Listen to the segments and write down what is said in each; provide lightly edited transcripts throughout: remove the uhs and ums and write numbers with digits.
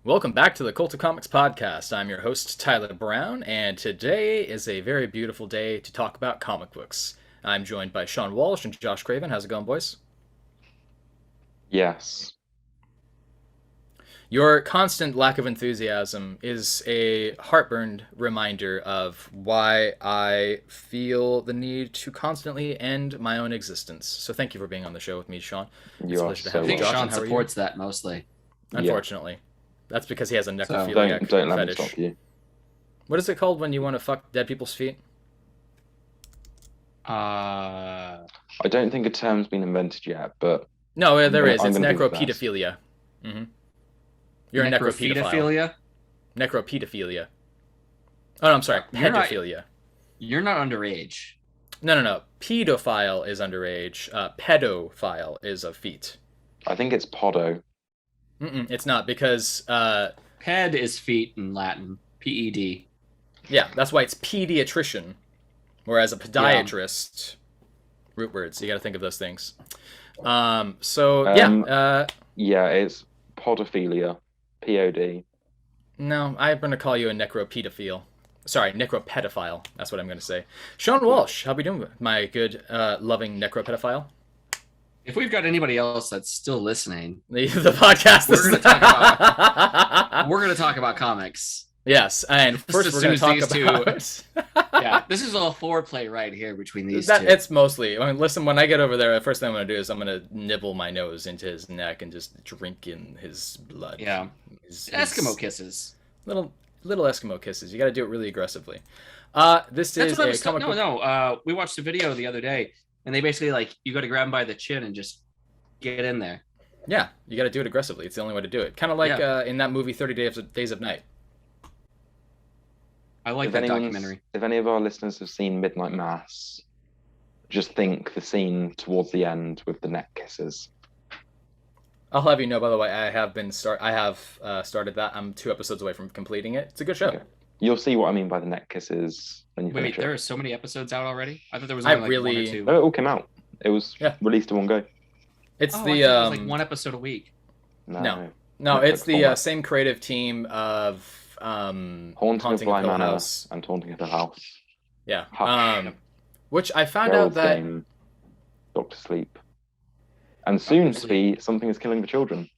Welcome back to the Cult of Comics podcast. I'm your host, Tyler Brown, and today is a very beautiful day to talk about comic books. I'm joined by Sean Walsh and Josh Craven. How's it going, boys? Yes. Your constant lack of enthusiasm is a heartburned reminder of why I feel the need to constantly end my own existence. So thank you for being on the show with me, Sean. You are so I think Josh, Sean supports that mostly. Unfortunately. Yeah. That's because he has a necrophiliac don't let fetish. me stop you. What is it called when you want to fuck dead people's feet? I don't think a term's been invented yet, but... No, there is. It's necropedophilia. Mm-hmm. You're a necropedophilia? Necropedophilia. Oh, no, I'm sorry. Pedophilia. You're not underage. No. Pedophile is underage. Pedophile is of feet. I think it's podo. It's not, because... Ped is feet in Latin. P-E-D. Yeah, that's why it's pediatrician. Whereas a podiatrist... Yeah. Root words, you gotta think of those things. Yeah, it's podophilia. P-O-D. No, I'm gonna call you a necropedophile. Sorry, necropedophile. That's what I'm gonna say. Sean Walsh, how we doing, my good, loving necropedophile? If we've got anybody else that's still listening, the podcast. We're gonna talk about comics. Yes, and first we're gonna talk about. Yeah, this is all foreplay right here between these two. It's mostly. I mean, listen, when I get over there, the first thing I'm gonna do is I'm gonna nibble my nose into his neck and just drink in his blood. Yeah, Eskimo kisses. Little Eskimo kisses. You got to do it really aggressively. This is a comic book. No. We watched a video the other day. And they basically, you got to grab him by the chin and just get in there. Yeah, you got to do it aggressively. It's the only way to do it. Kind of like in that movie, 30 Days of Night. I like that documentary. If any of our listeners have seen Midnight Mass, just think the scene towards the end with the neck kisses. I'll have you know, by the way, I have started that. I'm 2 episodes away from completing it. It's a good show. Okay. You'll see what I mean by the neck kisses when you finish it. There are so many episodes out already? I thought there was only one or two. No, it all came out. It was released in one go. It's it was like 1 episode a week. No, it's the same creative team of Haunting of Bly Manor and Haunting of the House. Yeah. Which I found out that... Game, Doctor Sleep. And soon to be Something is Killing the Children.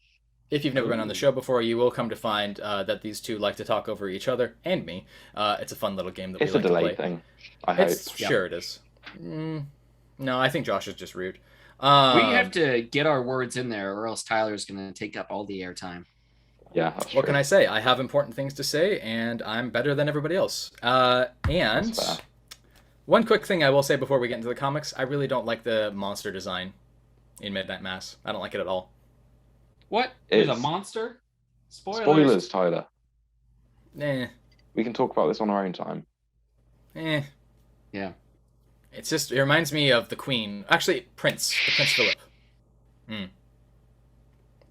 If you've never been on the show before, you will come to find that these two like to talk over each other and me. It's a fun little game that we like to play. It's a delay thing, I hope. Sure it is. No, I think Josh is just rude. We have to get our words in there, or else Tyler's going to take up all the airtime. Yeah, that's What true. can I say? I have important things to say, and I'm better than everybody else. And one quick thing I will say before we get into the comics, I really don't like the monster design in Midnight Mass. I don't like it at all. What? There's a monster? Spoilers, Tyler. Eh. We can talk about this on our own time. Yeah. It reminds me of the Queen. Actually, Prince Phillip.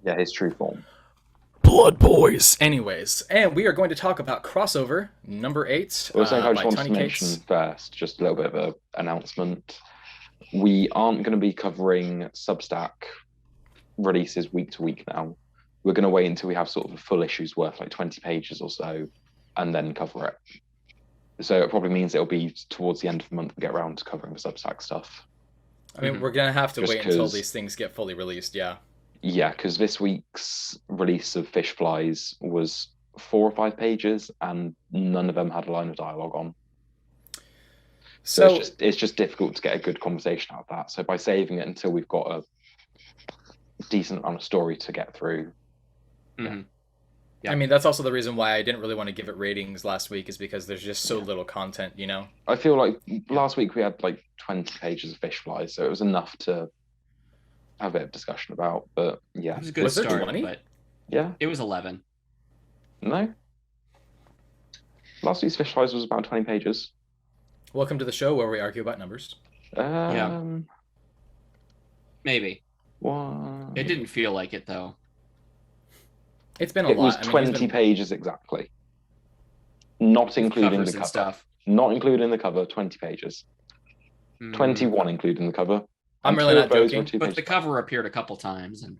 Yeah, his true form. Blood Boys. Anyways, and we are going to talk about crossover number 8. I just wanted to mention first, just a little bit of an announcement. We aren't going to be covering Substack releases week to week now. We're going to wait until we have sort of a full issue's worth, like 20 pages or so, and then cover it. So it probably means it'll be towards the end of the month we get around to covering the Substack stuff. I mean, we're going to have to wait until these things get fully released, yeah. Yeah, because this week's release of Fish Flies was 4 or 5 pages, and none of them had a line of dialogue on. So it's just difficult to get a good conversation out of that. So by saving it until we've got a decent amount of story to get through. Mm-hmm. Yeah. I mean, that's also the reason why I didn't really want to give it ratings last week, is because there's just so little content, you know? I feel like last week we had like 20 pages of Fish Flies, so it was enough to have a bit of discussion about, but yeah. It was a good start, 20? But yeah. It was 11. No. Last week's Fish Flies was about 20 pages. Welcome to the show where we argue about numbers. Maybe. What? It didn't feel like it, though. It's been a lot. It was 20 pages exactly. Not including the cover. Stuff. Not including the cover, 20 pages. 21 including the cover. I'm really not joking. But the cover appeared a couple times. And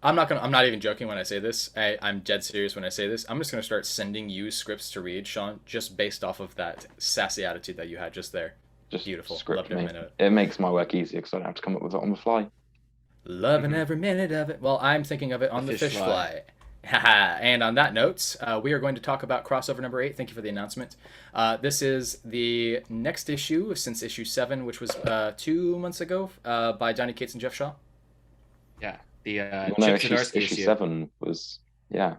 I'm not even joking when I say this. I'm dead serious when I say this. I'm just gonna start sending you scripts to read, Sean, just based off of that sassy attitude that you had just there. Just beautiful. script Loved me. every minute. It makes my work easier because I don't have to come up with it on the fly. Loving every minute of it. Well, I'm thinking of it on the fish fly. And on that note, we are going to talk about crossover number 8. Thank you for the announcement. This is the next issue since issue 7, which was 2 months ago, by Donny Cates and Geoff Shaw. Yeah, the no, Chip Zdarsky issue 7 was Daddy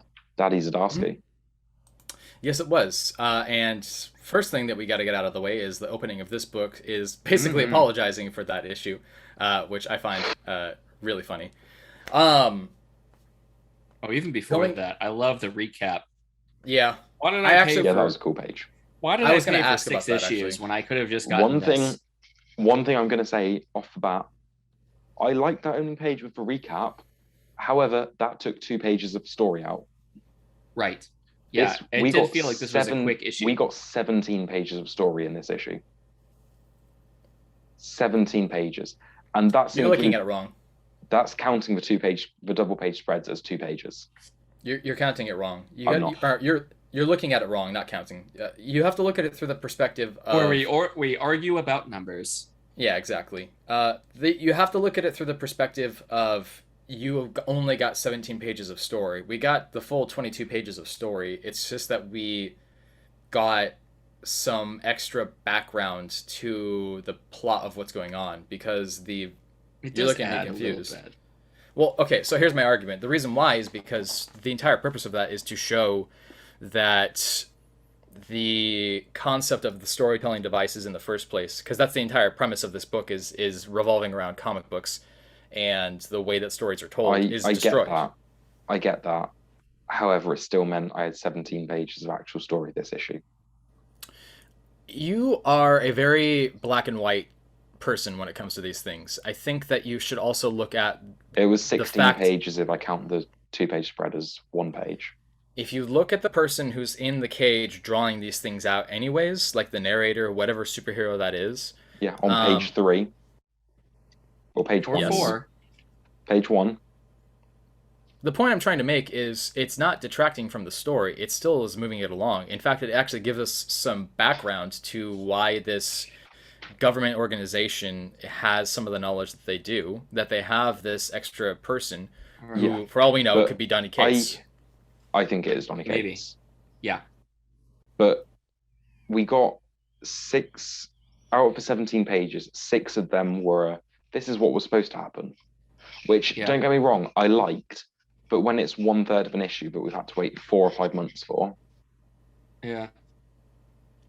Zdarsky. Mm-hmm. Yes, it was. And first thing that we got to get out of the way is the opening of this book is basically apologizing for that issue, which I find really funny. Even before that, I love the recap. Yeah. Why did I pay that was a cool page. Why did I pay for 6 issues when I could have just gotten One thing I'm going to say off the bat, I like that opening page with the recap. However, that took 2 pages of story out. Right. Yeah, it did feel like this was a quick issue. We got 17 pages of story in this issue. 17 pages. And that's... You're looking at it wrong. That's counting the double page spreads as 2 pages. You're counting it wrong. You're looking at it wrong, not counting. You have to look at it through the perspective of... we argue about numbers. Yeah, exactly. You have to look at it through the perspective of you only got 17 pages of story. We got the full 22 pages of story. It's just that we got some extra background to the plot of what's going on because you're looking at me confused. Well, okay, so here's my argument. The reason why is because the entire purpose of that is to show that the concept of the storytelling devices in the first place, because that's the entire premise of this book is revolving around comic books and the way that stories are told is destroyed. I get that. However, it still meant I had 17 pages of actual story this issue. You are a very black and white person when it comes to these things. I think that you should also look at... It was 16 pages if I count the 2-page spread as 1 page. If you look at the person who's in the cage drawing these things out anyways, like the narrator, whatever superhero that is... Yeah, on page 3. Or page 1. 4. Page 1. The point I'm trying to make is it's not detracting from the story. It still is moving it along. In fact, it actually gives us some background to why this government organization has some of the knowledge that they do, that they have this extra person who, for all we know, could be Donny Cates. I think it is Donny Cates. Maybe. Yeah. But we got 6 out of the 17 pages, 6 of them were, this is what was supposed to happen. Which, don't get me wrong, I liked. But when it's 1/3 of an issue that we've had to wait 4 or 5 months for,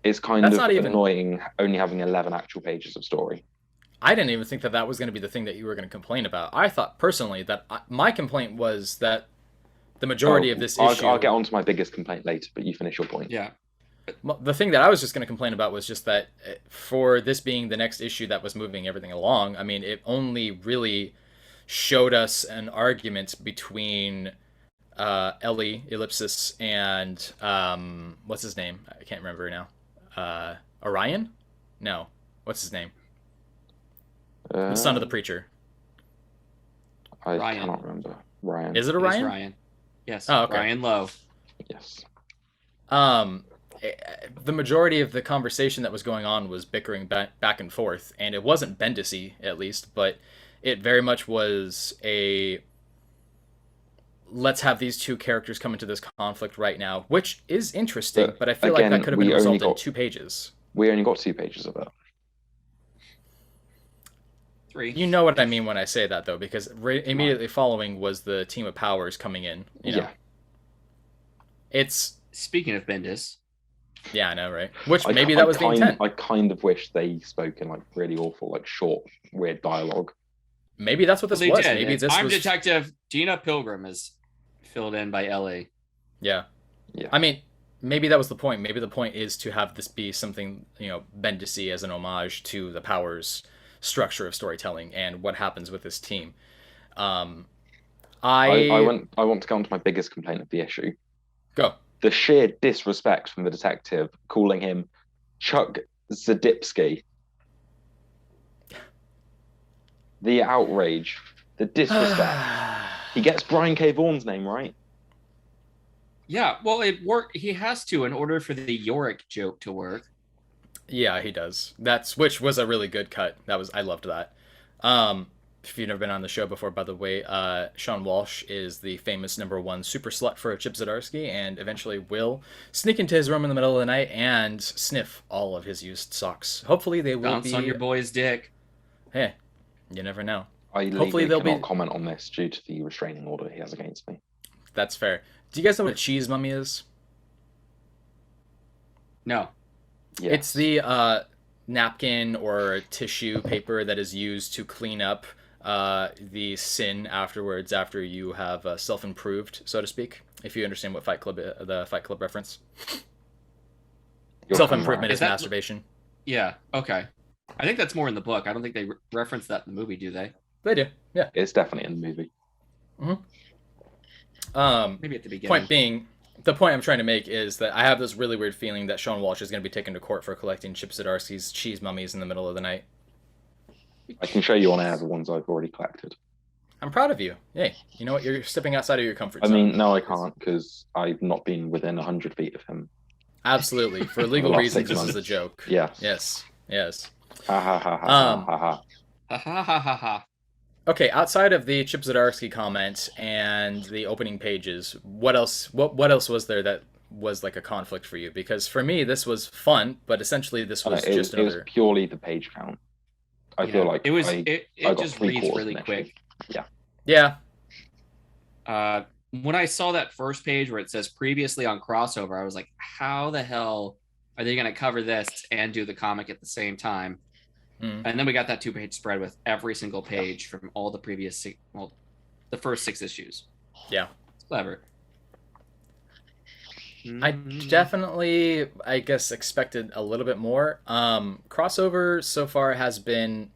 it's kind of annoying only having 11 actual pages of story. I didn't even think that was going to be the thing that you were going to complain about. I thought personally that my complaint was that the majority of this issue... I'll get on to my biggest complaint later, but you finish your point. Yeah. The thing that I was just going to complain about was just that for this being the next issue that was moving everything along, I mean, it only really showed us an argument between Ellie, Ellipsis, and what's his name? I can't remember now. Orion? No. What's his name? The son of the preacher. I cannot remember. Ryan. Is it Orion? It's Ryan. Yes. Oh, okay. Ryan Lowe. Yes. The majority of the conversation that was going on was bickering back and forth, and it wasn't Bendis-y, at least, but it very much was a let's have these two characters come into this conflict right now, which is interesting, but I feel like that could have been resolved in 2 pages. We only got 2 pages of it. 3. You know what I mean when I say that, though, because immediately following was the Team of Powers coming in. You know? It's... Speaking of Bendis... Yeah, I know, right? Which maybe that was the intent. I kind of wish they spoke in like really awful, like short, weird dialogue. Maybe that's what this was. Did. Maybe this I'm was... Detective Gina Pilgrim is filled in by Ellie. Yeah. I mean, maybe that was the point. Maybe the point is to have this be something, Bendis-y as an homage to the Powers structure of storytelling and what happens with this team. I want to go on to my biggest complaint of the issue. Go. The sheer disrespect from the detective calling him Chuck Zadipski. The outrage, the disrespect. He gets Brian K. Vaughan's name right. Yeah, well, it worked. He has to in order for the Yorick joke to work. Yeah, he does. Which was a really good cut. I loved that. If you've never been on the show before, by the way, Sean Walsh is the famous #1 super slut for Chip Zdarsky, and eventually will sneak into his room in the middle of the night and sniff all of his used socks. Hopefully they will Bounce on your boy's dick. Hey, you never know. I legally cannot comment on this due to the restraining order he has against me. That's fair. Do you guys know what a cheese mummy is? No. Yes. It's the napkin or tissue paper that is used to clean up the sin afterwards after you have self-improved, so to speak. If you understand what the Fight Club reference. Self-improvement is masturbation. Yeah. Okay. I think that's more in the book. I don't think they reference that in the movie, do they? They do. Yeah. It's definitely in the movie. Maybe at the beginning. The point I'm trying to make is that I have this really weird feeling that Sean Walsh is going to be taken to court for collecting Chip Zdarsky's cheese mummies in the middle of the night. I can show you on air the ones I've already collected. I'm proud of you. Hey, you know what? You're stepping outside of your comfort zone. I mean, no, I can't because I've not been within 100 feet of him. Absolutely. For legal reasons, this is a joke. Yes. Yes. Ha ha ha ha ha ha. Ha ha ha ha ha. Okay, outside of the Chip Zdarsky comment and the opening pages, what else was there that was like a conflict for you? Because for me, this was fun, but essentially this was just another... It was purely the page count. I feel like it just reads really quick. Yeah. When I saw that first page where it says previously on crossover, I was like, how the hell are they going to cover this and do the comic at the same time? And then we got that 2-page spread with every single page from all the previous the first 6 issues. Yeah. It's clever. I definitely, I guess, expected a little bit more. Crossover so far has been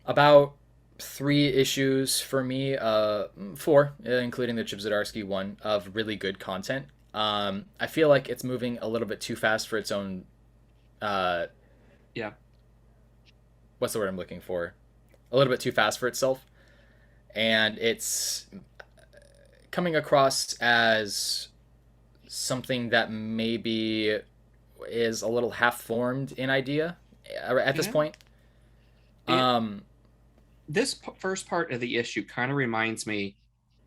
about 3 issues for me, 4, including the Chip Zdarsky one, of really good content. I feel like it's moving a little bit too fast for its own... What's the word I'm looking for? A little bit too fast for itself. And it's coming across as something that maybe is a little half-formed in idea at this point. This first part of the issue kind of reminds me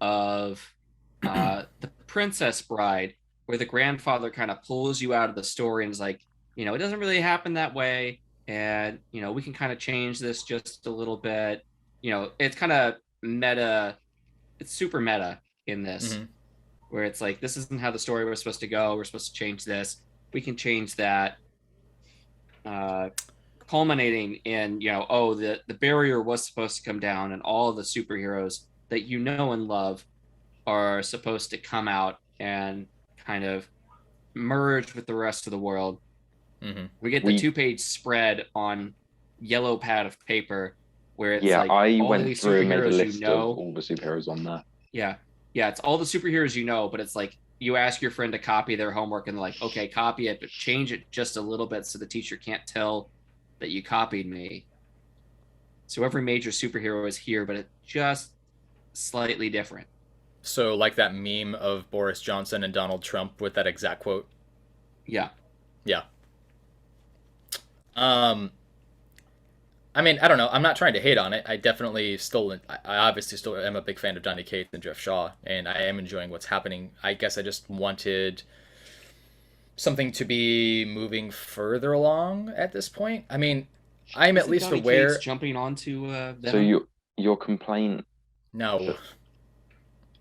of The Princess Bride, where the grandfather kind of pulls you out of the story and is like, it doesn't really happen that way. And, we can kind of change this just a little bit. It's kind of meta. It's super meta in this, where it's like, this isn't how the story was supposed to go. We're supposed to change this. We can change that. Culminating in, the barrier was supposed to come down and all of the superheroes that you know and love are supposed to come out and kind of merge with the rest of the world. We get the 2-page spread on yellow pad of paper where it's like I all went these through and made a superheroes list of all the superheroes on there. Yeah, it's all the superheroes but it's like you ask your friend to copy their homework and they're like, okay, copy it, but change it just a little bit so the teacher can't tell that you copied me. So every major superhero is here, but it's just slightly different. So like that meme of Boris Johnson and Donald Trump with that exact quote? Yeah. I mean, I don't know. I'm not trying to hate on it. I obviously still am a big fan of Donny Cates and Geoff Shaw, and I am enjoying what's happening. I guess I just wanted something to be moving further along at this point. I mean, I'm at least Donny aware... Cates jumping onto Venom? So your complaint... No.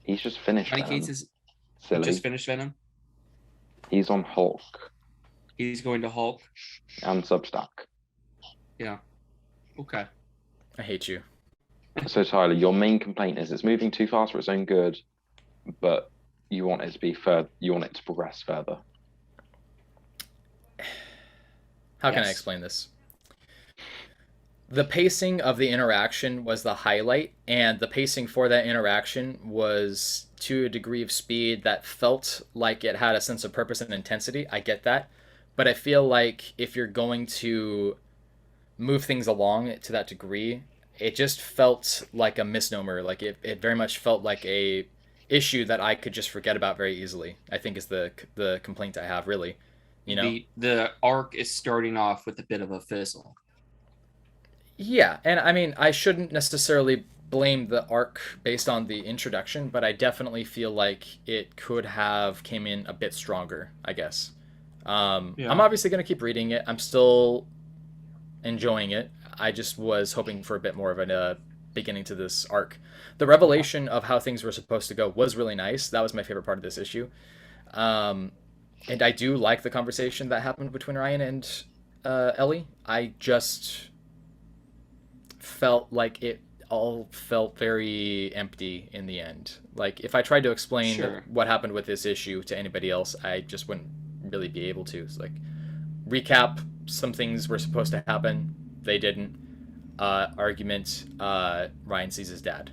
He's just finished Donny Venom. Cates is Silly. just finished Venom? He's on Hulk. He's going to Hulk? And Substack. Yeah. Okay. I hate you. So Tyler, your main complaint is it's moving too fast for its own good, but you want it to be further. You want it to progress further. How can I explain this? The pacing of the interaction was the highlight, and the pacing for that interaction was to a degree of speed that felt like it had a sense of purpose and intensity. I get that. But I feel like if you're going to move things along to that degree, it just felt like a misnomer. Like it very much felt like a issue that I could just forget about very easily. I think is the complaint I have, really. You know, the arc is starting off with a bit of a fizzle. yeah, and I mean, I shouldn't necessarily blame the arc based on the introduction, but I definitely feel like it could have came in a bit stronger, I guess. Yeah. I'm obviously going to keep reading it. I'm still enjoying it. I just was hoping for a bit more of a beginning to this arc. The revelation of how things were supposed to go was really nice. That was my favorite part of this issue. And I do like the conversation that happened between Ryan and Ellie. I just felt like it all felt very empty in the end. Like, if I tried to explain Sure. what happened with this issue to anybody else, I just wouldn't really be able to. It's like, recap, some things were supposed to happen, they didn't. Argument, Ryan sees his dad.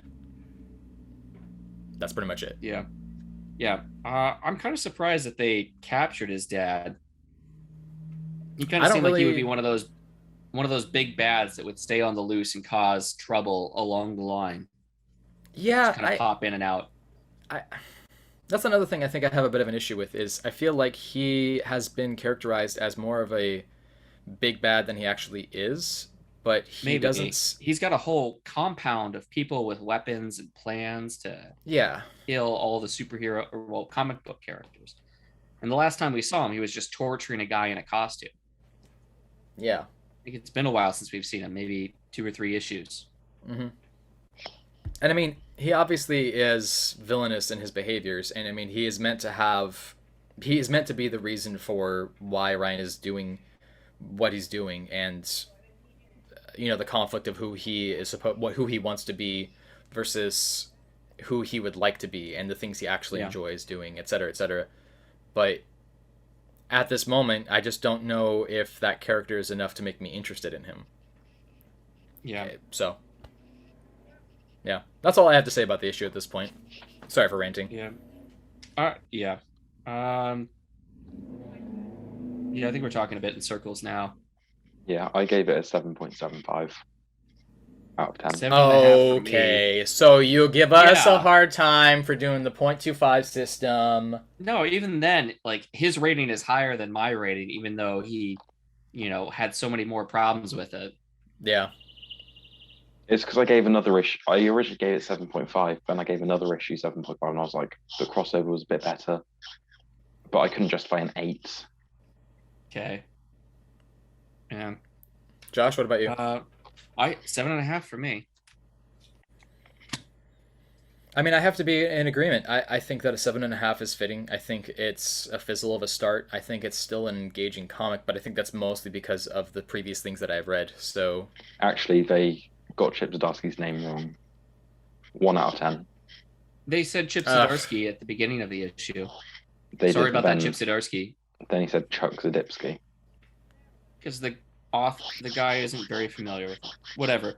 That's pretty much it. Yeah. Yeah. I'm kind of surprised that they captured his dad. He kind I of don't seemed like he would really- be one of those big bads that would stay on the loose and cause trouble along the line. Yeah, Kind of pop in and out. that's another thing I think I have a bit of an issue with, is I feel like he has been characterized as more of a big bad than he actually is, but he Maybe doesn't. he's got a whole compound of people with weapons and plans to Yeah, kill all the superhero or well comic book characters. And the last time we saw him, he was just torturing a guy in a costume. yeah. I think it's been a while since we've seen him, maybe 2 or 3 issues. And I mean, he obviously is villainous in his behaviors, and I mean, he is meant to be the reason for why Ryan is doing what he's doing, and you know, the conflict of who he wants to be versus who he would like to be, and the things he actually enjoys doing, etc., etc. But at this moment, I just don't know if that character is enough to make me interested in him. Yeah. So, yeah, that's all I have to say about the issue at this point. Sorry for ranting. Yeah. Yeah. Yeah, I think we're talking a bit in circles now. Yeah, I gave it a 7.75 out of 10. 7.5 for me. Okay, so you give us a Yeah. hard time for doing the 0.25 system. No, even then, like his rating is higher than my rating, even though he, had so many more problems with it. Yeah. It's because I gave another issue. I originally gave it 7.5, then I gave another issue 7.5, and I was like, the crossover was a bit better. But I couldn't justify an 8. Okay. Yeah. Josh, what about you? 7.5 for me. I mean, I have to be in agreement. I think that a 7.5 is fitting. I think it's a fizzle of a start. I think it's still an engaging comic, but I think that's mostly because of the previous things that I've read. So Actually, they got Chip Zdarsky's name wrong. 1 out of 10. They said Chip Zdarsky at the beginning of the issue. They Sorry did, about then, that, Chip Zdarsky. Then he said Chuck Zdarsky. Because the guy isn't very familiar with it. Whatever.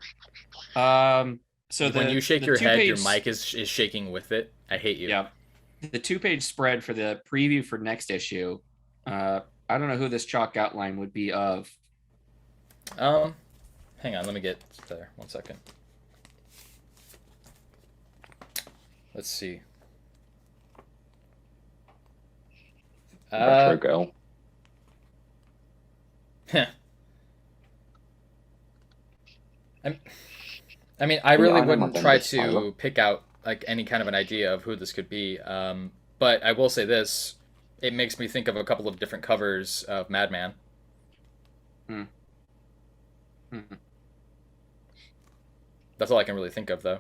So when you shake your head, your two-page- mic is shaking with it. I hate you. Yeah. The 2-page spread for the preview for next issue. I don't know who this chalk outline would be of. Hang on, let me get there. 1 second. Let's see. Retro Girl. I mean, I really I know my wouldn't try Bendis style. to pick out like any kind of an idea of who this could be. But I will say this: it makes me think of a couple of different covers of Madman. That's all I can really think of, though.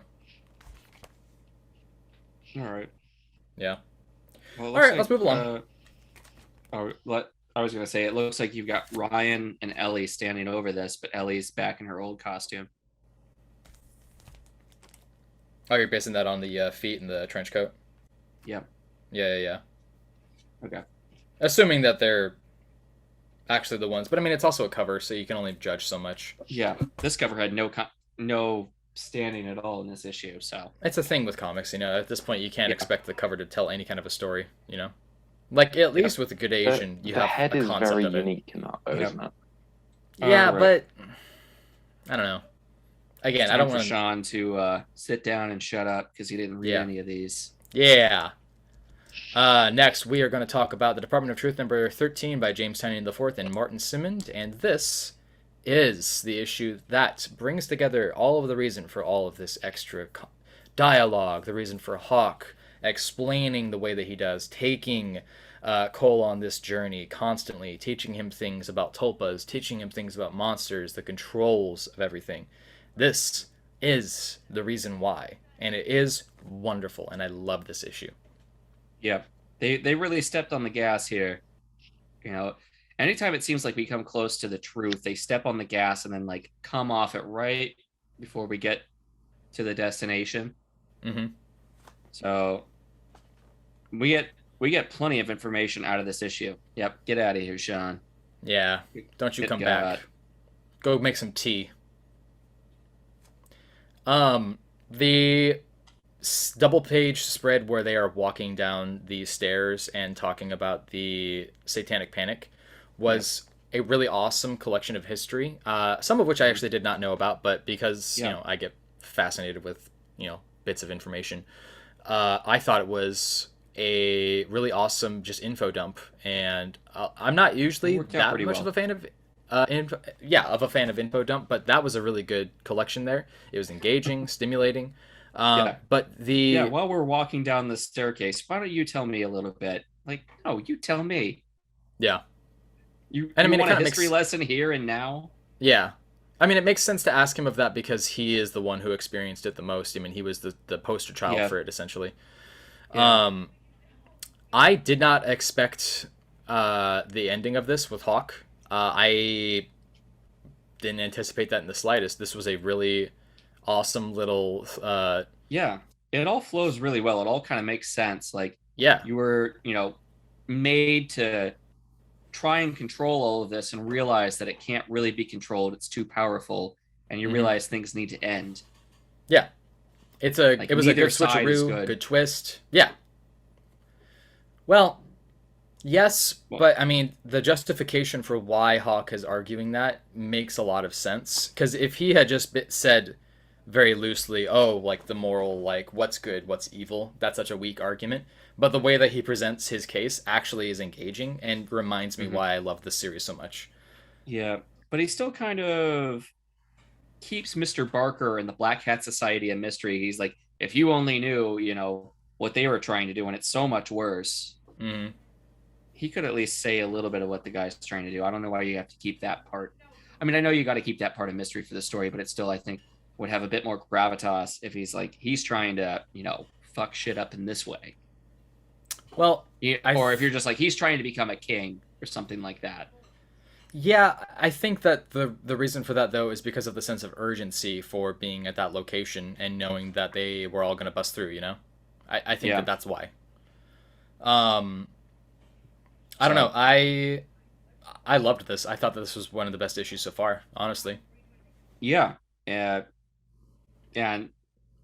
All right. Yeah. Well, All right, let's move along. I was going to say, it looks like you've got Ryan and Ellie standing over this, but Ellie's back in her old costume. Oh, you're basing that on the feet and the trench coat? Yep. Yeah. Okay. Assuming that they're actually the ones. But I mean, it's also a cover, so you can only judge so much. Yeah. This cover had no standing at all in this issue, so. It's a thing with comics, at this point you can't expect the cover to tell any kind of a story, Like, at least with a good Asian, you the have head a is concept very of it. unique in that, though, isn't it? Yeah, Right. but I don't know. Again, It's I time don't for want to. Sean to sit down and shut up because he didn't read Yeah. any of these. Yeah. Next, we are going to talk about the Department of Truth number 13 by James Tynion IV and Martin Simmond, and this is the issue that brings together all of the reason for all of this extra dialogue, the reason for Hawk explaining the way that he does, taking Cole on this journey constantly, teaching him things about tulpas, teaching him things about monsters, the controls of everything. This is the reason why, and it is wonderful, and I love this issue. Yeah, they really stepped on the gas here. You know, anytime it seems like we come close to the truth, they step on the gas and then like come off it right before we get to the destination. Mm-hmm. So we get plenty of information out of this issue. Yep, get out of here, Sean. Yeah, don't you Good come God. back. Go make some tea. The double page spread where they are walking down the stairs and talking about the satanic panic was a really awesome collection of history, some of which I actually did not know about, but because Yeah. I get fascinated with bits of information, I thought it was a really awesome just info dump, and I'm not usually worked out that pretty much well. of a fan of of a fan of info dump, but that was a really good collection there. It was engaging, stimulating. Yeah. But the Yeah, while we're walking down the staircase, why don't you tell me a little bit? Like, no, you tell me. yeah, You and I mean it want a kind of history makes lesson here and now? yeah. I mean, it makes sense to ask him of that because he is the one who experienced it the most. I mean, he was the poster child Yeah. for it, essentially. Yeah. I did not expect the ending of this with Hawk. I didn't anticipate that in the slightest. This was a really awesome little Yeah. It all flows really well. It all kind of makes sense. Like yeah. you were, made to try and control all of this and realize that it can't really be controlled. It's too powerful. And you Mhm. realize things need to end. Yeah. It was a neither good side is switcheroo, good. good twist. Yeah. Well, yes, but I mean, the justification for why Hawk is arguing that makes a lot of sense. Because if he had just said very loosely, oh, like the moral, like what's good, what's evil, that's such a weak argument. But the way that he presents his case actually is engaging and reminds me why I love this series so much. Yeah. But he still kind of keeps Mr. Brzrkr and the Black Hat Society a mystery. He's like, if you only knew, what they were trying to do, and it's so much worse. Mm-hmm. He could at least say a little bit of what the guy's trying to do. I don't know why you have to keep that part. I mean, I know you got to keep that part of mystery for the story, but it still, I think, would have a bit more gravitas if he's like, he's trying to, fuck shit up in this way. Well, or if you're just like, he's trying to become a king or something like that. Yeah, I think that the reason for that though is because of the sense of urgency for being at that location and knowing that they were all going to bust through. I think that that's why. I don't know. I loved this. I thought that this was one of the best issues so far, honestly. Yeah. And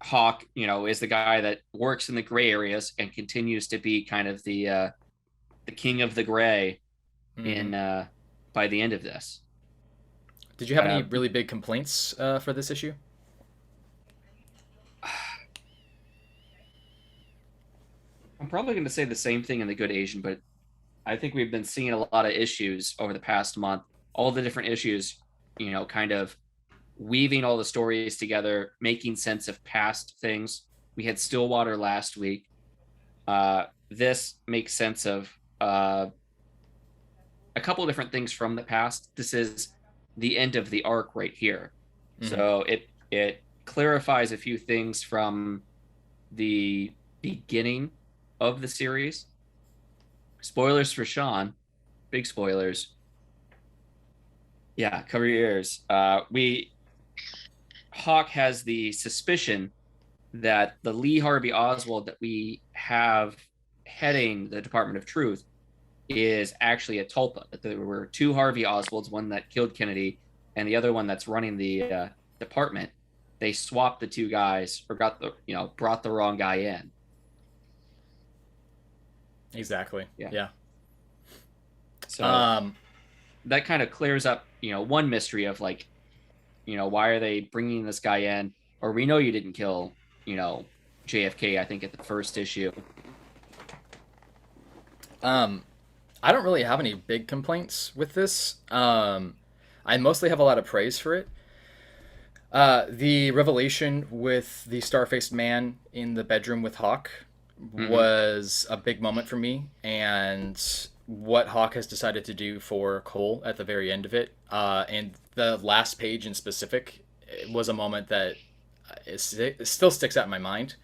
Hawk, is the guy that works in the gray areas and continues to be kind of the king of the gray in by the end of this. Did you have any really big complaints for this issue? I'm probably going to say the same thing in The Good Asian, but I think we've been seeing a lot of issues over the past month. All the different issues, kind of weaving all the stories together, making sense of past things. We had Stillwater last week. This makes sense of a couple of different things from the past. This is the end of the arc right here. Mm-hmm. So it clarifies a few things from the beginning of the series. Spoilers for Sean. Big spoilers. Yeah, cover your ears. Hawk has the suspicion that the Lee Harvey Oswald that we have heading the Department of Truth is actually a tulpa. That there were two Harvey Oswalds, one that killed Kennedy and the other one that's running the department. They swapped the two guys or brought the wrong guy in. Exactly. Yeah. So that kind of clears up, one mystery of like, why are they bringing this guy in? Or we know you didn't kill, JFK, I think, at the first issue. I don't really have any big complaints with this. I mostly have a lot of praise for it. The revelation with the star-faced man in the bedroom with Hawk was a big moment for me, and what Hawk has decided to do for Cole at the very end of it, and the last page in specific, was a moment that it still sticks out in my mind.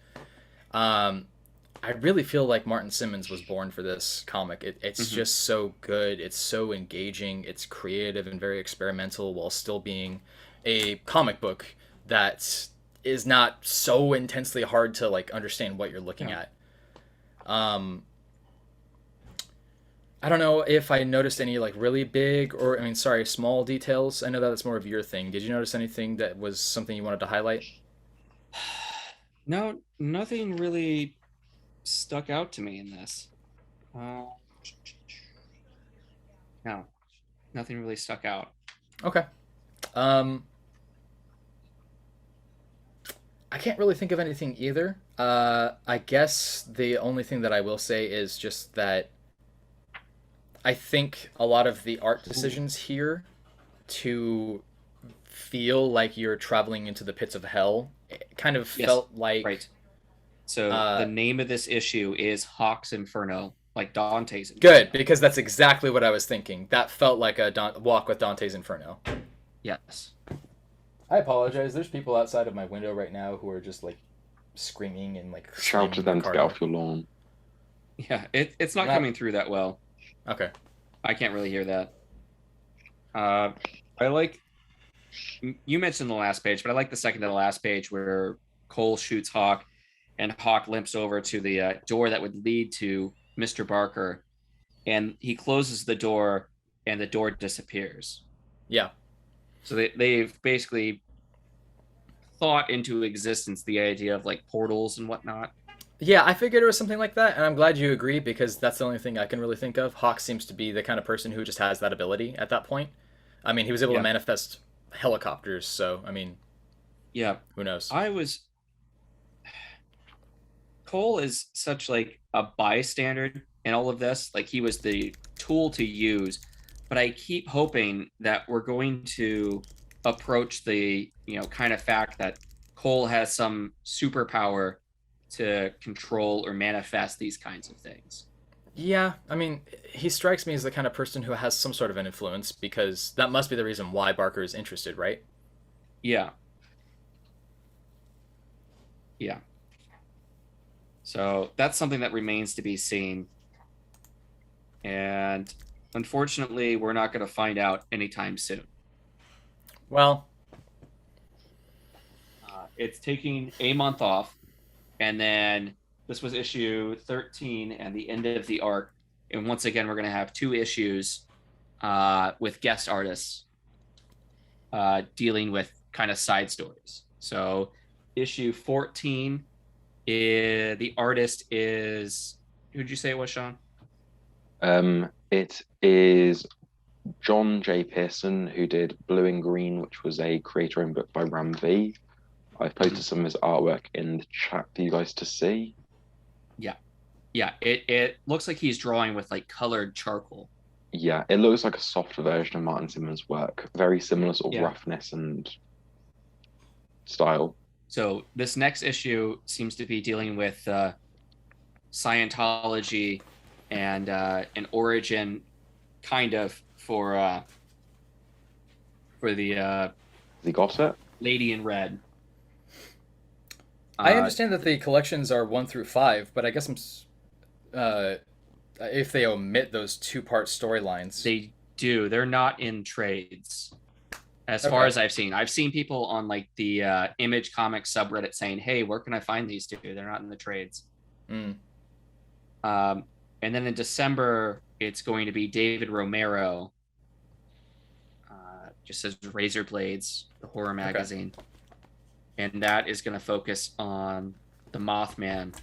I really feel like Martin Simmons was born for this comic. It's just so good. It's so engaging. It's creative and very experimental while still being a comic book that is not so intensely hard to understand what you're looking at. I don't know if I noticed any really big small details. I know that's more of your thing. Did you notice anything that was something you wanted to highlight? No, nothing really stuck out to me in this. No, nothing really stuck out. Okay. I can't really think of anything either. I guess the only thing that I will say is just that I think a lot of the art decisions here to feel like you're traveling into the pits of hell kind of felt like... Right. So the name of this issue is Hawk's Inferno, like Dante's Inferno. Good, because that's exactly what I was thinking. That felt like a walk with Dante's Inferno. Yes. I apologize. There's people outside of my window right now who are just screaming and shout to them to get off your lawn. Yeah, it's not coming through that well. Okay. I can't really hear that. I like... You mentioned the last page, but I like the second to the last page where Cole shoots Hawk, and Hawk limps over to the door that would lead to Mr. Brzrkr, and he closes the door, and the door disappears. Yeah. So they've basically thought into existence the idea of portals and whatnot. Yeah, I figured it was something like that, and I'm glad you agree, because that's the only thing I can really think of. Hawk seems to be the kind of person who just has that ability at that point. I mean, he was able to manifest helicopters, so, yeah, who knows? Cole is such a bystander in all of this. He was the tool to use, but I keep hoping that we're going to approach the kind of fact that Cole has some superpower to control or manifest these kinds of things. Yeah, he strikes me as the kind of person who has some sort of an influence, because that must be the reason why Brzrkr is interested, right? Yeah. Yeah. So that's something that remains to be seen. And unfortunately, we're not going to find out anytime soon. Well, it's taking a month off, and then this was issue 13 and the end of the arc. And once again, we're going to have 2 issues with guest artists dealing with kind of side stories. So issue 14, the artist is... Who'd you say it was, Sean? It is John J. Pearson, who did Blue and Green, which was a creator-owned book by Ram V. I've posted some of his artwork in the chat for you guys to see. Yeah, it looks like he's drawing with colored charcoal. Yeah, it looks like a softer version of Martin Simmons' work. Very similar sort of roughness and style. So this next issue seems to be dealing with Scientology and an origin kind of for the Gossip Lady in Red. I understand that the collections are 1 through 5, but I guess if they omit those 2-part storylines. They do. They're not in trades. As far as I've seen people on the Image Comics subreddit saying, "Hey, where can I find these 2? They're not in the trades." Mm. And then in December, it's going to be David Romero. Just says Razor Blades, the horror magazine, and that is going to focus on the Mothman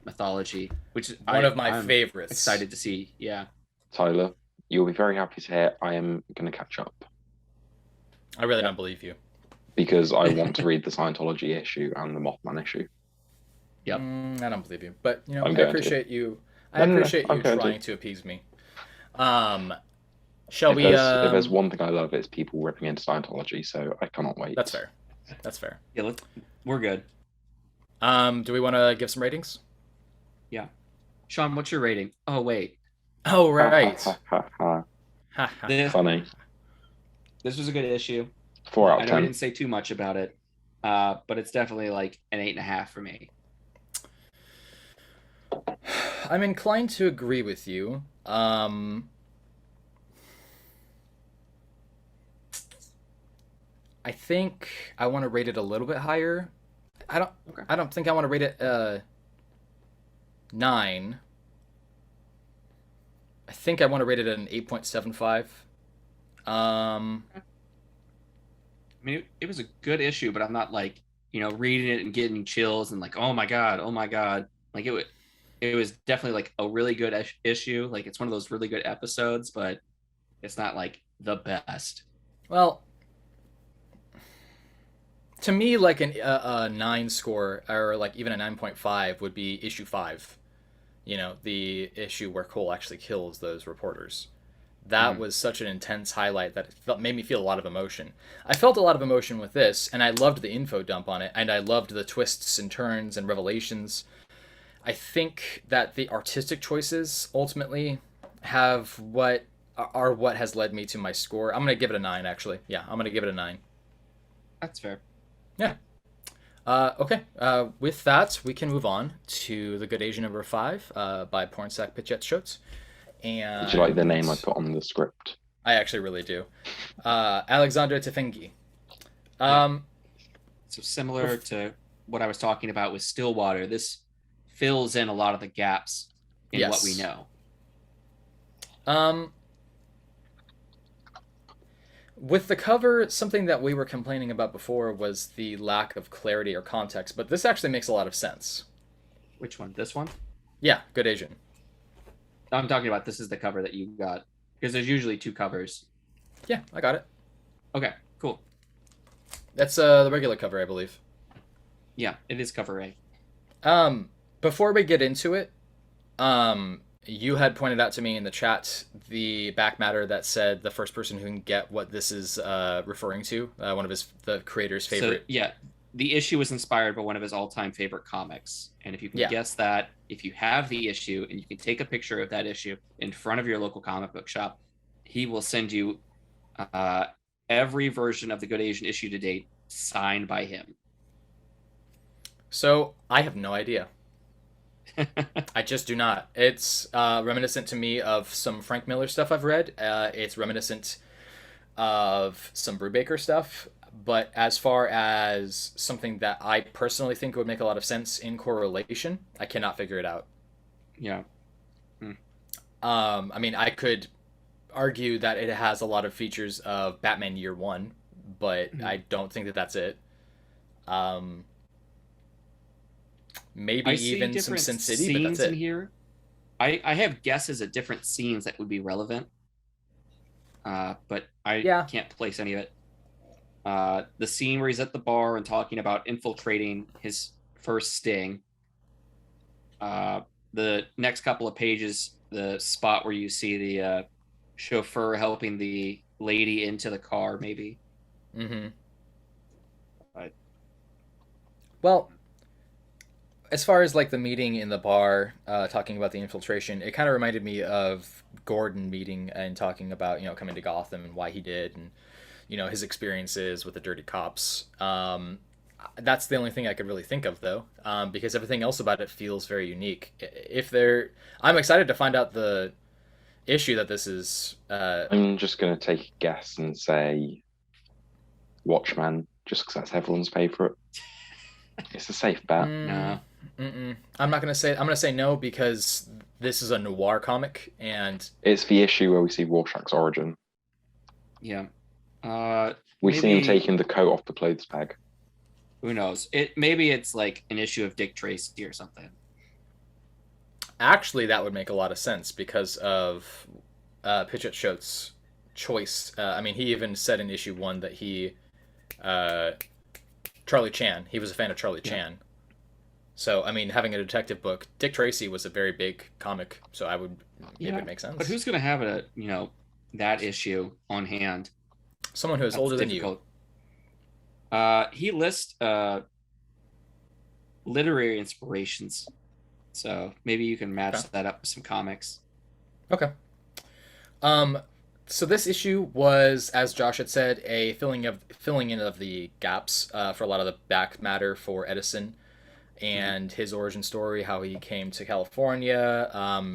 mythology, which is one of my favorites. Excited to see. Yeah, Tyler, you'll be very happy to hear I am going to catch up. I really don't believe you. Because I want to read the Scientology issue and the Mothman issue. Yep. I don't believe you, but I I'm going appreciate to. you. I No, appreciate I'm you going trying to. to appease me. Shall If we? there's one thing I love, it's people ripping into Scientology. So I cannot wait. That's fair. That's fair. Yeah, we're good. Do we want to give some ratings? Yeah. Sean, what's your rating? Oh, wait. Oh, right. Funny. This was a good issue. 4 out of I know 10. we didn't say too much about it, but it's definitely like an 8.5 for me. I'm inclined to agree with you. I think I want to rate it a little bit higher. I don't think I want to rate it 9. I think I want to rate it at an 8.75. I mean, it was a good issue, but I'm not like, reading it and getting chills and like, oh my god. Like it was definitely like a really good issue. Like it's one of those really good episodes, but it's not like the best. Well, to me, like a 9 score or like even a 9.5 would be issue 5. The issue where Cole actually kills those reporters. That was such an intense highlight that it made me feel a lot of emotion. I felt a lot of emotion with this, and I loved the info dump on it, and I loved the twists and turns and revelations. I think that the artistic choices ultimately have what has led me to my score. I'm gonna give it a 9, actually. Yeah, I'm gonna give it a 9. That's fair. Yeah. Okay. With that, we can move on to The Good Asian number 5 by Pornsak Pichetshote. And Did you like the name I put on the script? I actually really do. Alexandre Tefenkgi. So similar to what I was talking about with Stillwater, this fills in a lot of the gaps in what we know. With the cover, something that we were complaining about before was the lack of clarity or context, but this actually makes a lot of sense. Which one? This one? Yeah, Good Asian. I'm talking about this is the cover that you got, because there's usually 2 covers. Yeah, I got it. Okay, cool. That's the regular cover, I believe. Yeah, it is cover A. Before we get into it, you had pointed out to me in the chat the back matter that said the first person who can get what this is referring to, one of the creator's favorite. So, yeah, the issue was inspired by one of his all-time favorite comics. And if you can guess that, if you have the issue and you can take a picture of that issue in front of your local comic book shop, he will send you every version of the Good Asian issue to date signed by him. So I have no idea. I just do not. It's reminiscent to me of some Frank Miller stuff I've read. It's reminiscent of some Brubaker stuff. But as far as something that I personally think would make a lot of sense in correlation, I cannot figure it out. Yeah. I mean, I could argue that it has a lot of features of Batman Year One, but I don't think that that's it. Maybe even some Sin City, but that's it. In here. I have guesses at different scenes that would be relevant, but I can't place any of it. The scene where he's at the bar and talking about infiltrating his first sting. The next couple of pages, the spot where you see the chauffeur helping the lady into the car, maybe. Mm-hmm. Well, as far as like the meeting in the bar, talking about the infiltration, it kind of reminded me of Gordon meeting and talking about, coming to Gotham and why he did, and his experiences with the dirty cops. That's the only thing I could really think of, though, because everything else about it feels very unique. I'm excited to find out the issue that this is. I'm just going to take a guess and say Watchmen, just because that's everyone's favorite. It's a safe bet. No. I'm not going to say. I'm going to say no because this is a noir comic, and it's the issue where we see Rorschach's origin. Yeah. We see him taking the coat off the clothes peg. Who knows? Maybe it's like an issue of Dick Tracy or something. Actually, that would make a lot of sense because of Pichetshote's choice. I mean, he even said in issue 1 that Charlie Chan, he was a fan of Charlie Chan. So, I mean, having a detective book, Dick Tracy was a very big comic, so I would it would make sense. But who's going to have that issue on hand? Someone who is older than you. He lists literary inspirations, so maybe you can match that up with some comics. Okay. So this issue was, as Josh had said, a filling in of the gaps for a lot of the back matter for Edison and his origin story, how he came to California,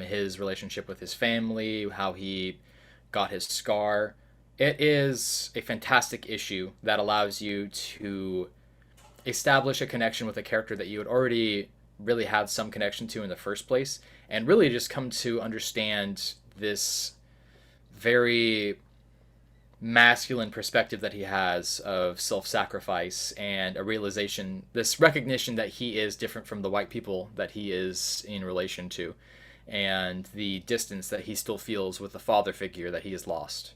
his relationship with his family, how he got his scar. It is a fantastic issue that allows you to establish a connection with a character that you had already really had some connection to in the first place, and really just come to understand this very masculine perspective that he has of self-sacrifice and a realization, this recognition that he is different from the white people that he is in relation to, and the distance that he still feels with the father figure that he has lost,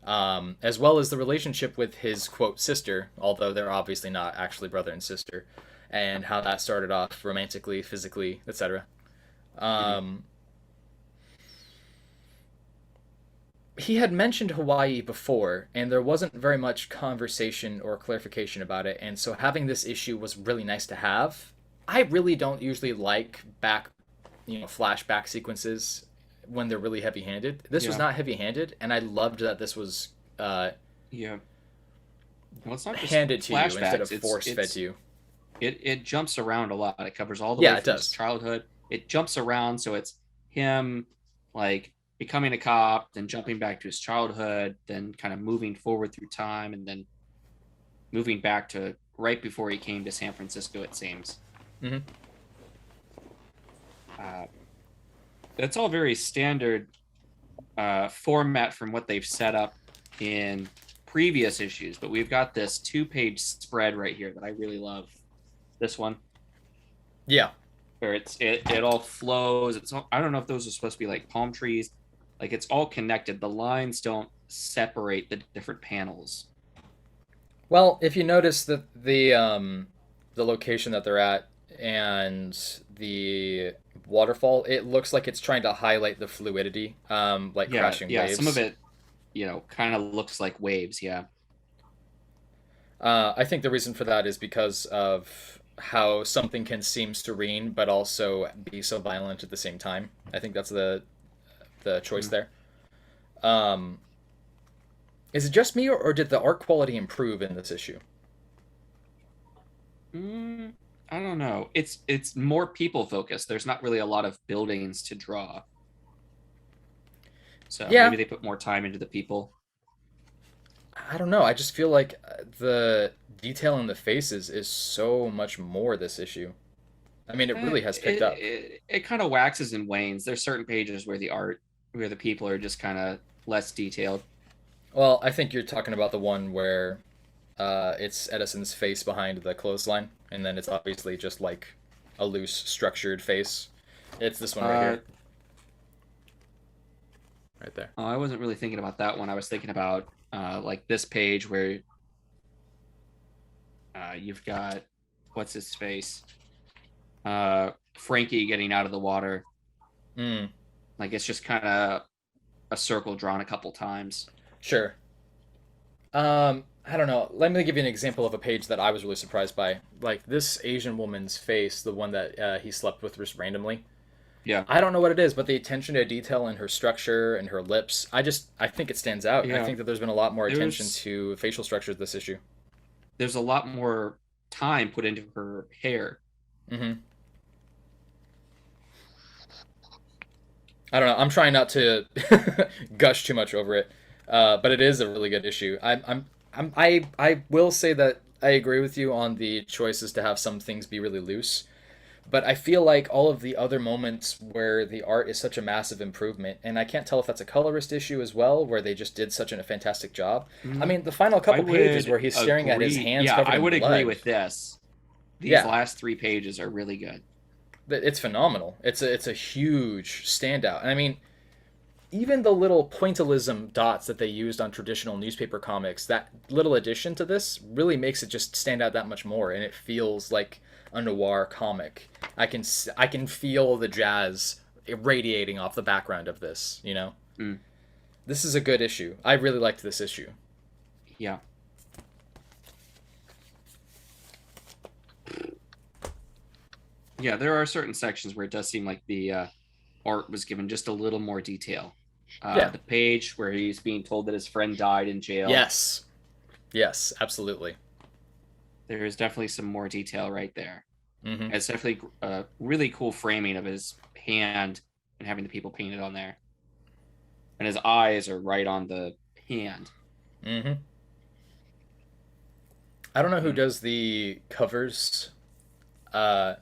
as well as the relationship with his quote sister, although they're obviously not actually brother and sister, and how that started off romantically, physically, etc. He had mentioned Hawaii before, and there wasn't very much conversation or clarification about it, and so having this issue was really nice to have. I really don't usually like flashback sequences when they're really heavy-handed. This was not heavy-handed, and I loved that this was well, it's not just handed to you flashbacks, instead of force-fed to you. It jumps around a lot. It covers all the way from his childhood. It jumps around, so it's him like becoming a cop, then jumping back to his childhood, then kind of moving forward through time, and then moving back to right before he came to San Francisco, it seems. Mm-hmm. That's all very standard format from what they've set up in previous issues, but we've got this 2-page spread right here that I really love. This one. Yeah. Where it all flows. I don't know if those are supposed to be like palm trees. Like, it's all connected. The lines don't separate the different panels. Well, if you notice that the location that they're at and the waterfall, it looks like it's trying to highlight the fluidity, crashing waves. Yeah, some of it, kind of looks like waves, yeah. I think the reason for that is because of how something can seem serene, but also be so violent at the same time. I think that's the choice there. Is it just me, or did the art quality improve in this issue? I don't know. It's more people focused. There's not really a lot of buildings to draw. So maybe they put more time into the people. I don't know. I just feel like the detail in the faces is so much more this issue. I mean, it really has picked up. It kind of waxes and wanes. There's certain pages where the people are just kind of less detailed. Well, I think you're talking about the one where it's Edison's face behind the clothesline, and then it's obviously just like a loose, structured face. It's this one right here. Right there. Oh, I wasn't really thinking about that one. I was thinking about like this page where you've got, what's his face? Frankie getting out of the water. Like, it's just kind of a circle drawn a couple times. Sure. I don't know. Let me give you an example of a page that I was really surprised by. Like, this Asian woman's face, the one that he slept with just randomly. Yeah. I don't know what it is, but the attention to detail in her structure and her lips, I think it stands out. Yeah. I think that there's been a lot more attention to facial structures this issue. There's a lot more time put into her hair. Mm-hmm. I don't know. I'm trying not to gush too much over it, but it is a really good issue. I will say that I agree with you on the choices to have some things be really loose, but I feel like all of the other moments where the art is such a massive improvement, and I can't tell if that's a colorist issue as well, where they just did such a fantastic job. I mean, the final couple pages where he's staring at his hands covered in blood. I would agree with this. These last 3 pages are really good. It's phenomenal. It's a huge standout. And I mean, even the little pointillism dots that they used on traditional newspaper comics, that little addition to this really makes it just stand out that much more, and it feels like a noir comic. I can feel the jazz radiating off the background of this. You know, This is a good issue. I really liked this issue. Yeah. Yeah, there are certain sections where it does seem like the art was given just a little more detail. The page where he's being told that his friend died in jail. Yes, absolutely. There is definitely some more detail right there. Mm-hmm. It's definitely a really cool framing of his hand and having the people painted on there. And his eyes are right on the hand. Mm-hmm. I don't know who does the covers as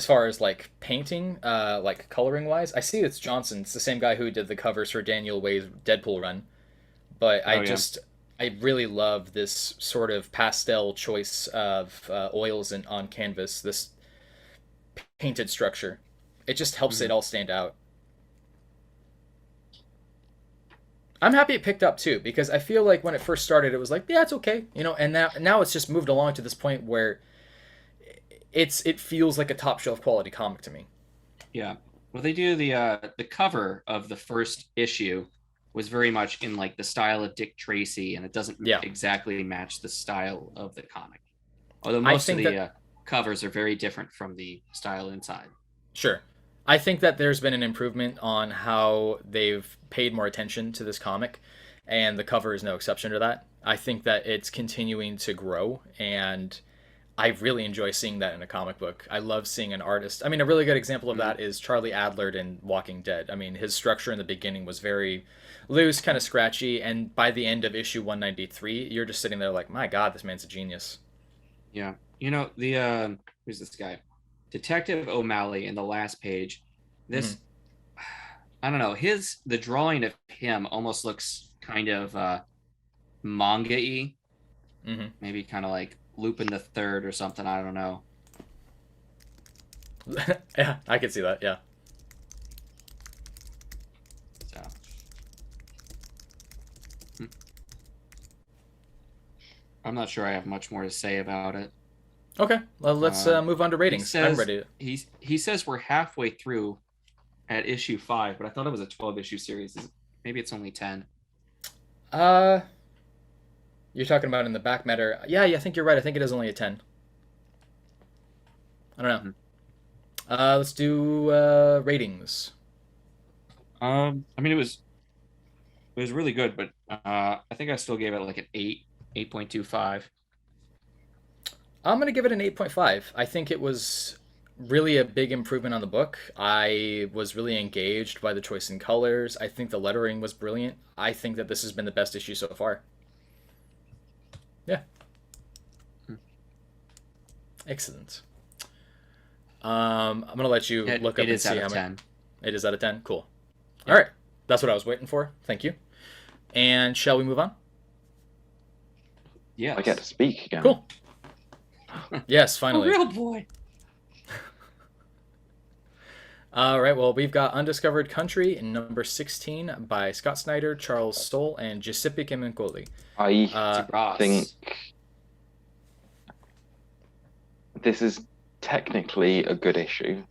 far as like painting, like coloring wise. I see it's Johnson. It's the same guy who did the covers for Daniel Way's Deadpool run. But I really love this sort of pastel choice of oils on canvas, this painted structure. It just helps it all stand out. I'm happy it picked up too, because I feel like when it first started, it was like, yeah, it's okay, you know, and now it's just moved along to this point where it feels like a top shelf quality comic to me. Yeah. Well, they do the cover of the first issue was very much in like the style of Dick Tracy, and it doesn't exactly match the style of the comic. Although most of the covers are very different from the style inside. Sure. I think that there's been an improvement on how they've paid more attention to this comic, and the cover is no exception to that. I think that it's continuing to grow, and I really enjoy seeing that in a comic book. I love seeing an artist. I mean, a really good example of that is Charlie Adler in Walking Dead. I mean, his structure in the beginning was very loose, kind of scratchy, and by the end of issue 193, you're just sitting there like, my God, this man's a genius. Yeah. You know, who's this guy? Detective O'Malley in the last page. This, I don't know, the drawing of him almost looks kind of manga-y. Maybe kind of like Lupin the Third or something. I don't know. Yeah, I can see that. Yeah. So, I'm not sure I have much more to say about it. Okay, well, let's move on to ratings. I'm ready. He says we're halfway through at issue 5, but I thought it was a 12-issue series. Maybe it's only 10. You're talking about in the back matter. Yeah, I think you're right. I think it is only a 10. I don't know. Let's do ratings. I mean, it was really good, but I think I still gave it like an 8.25. I'm going to give it an 8.5. I think it was really a big improvement on the book. I was really engaged by the choice in colors. I think the lettering was brilliant. I think that this has been the best issue so far. Yeah. Excellent. I'm going to let you look up and see how many. It is out of 10? Cool. Yeah. All right. That's what I was waiting for. Thank you. And shall we move on? Yeah. I get to speak again. Cool. Yes, finally. A real boy. All right, well, we've got Undiscovered Country in number 16 by Scott Snyder, Charles Soule, and Giuseppe Camuncolli. I think this is technically a good issue.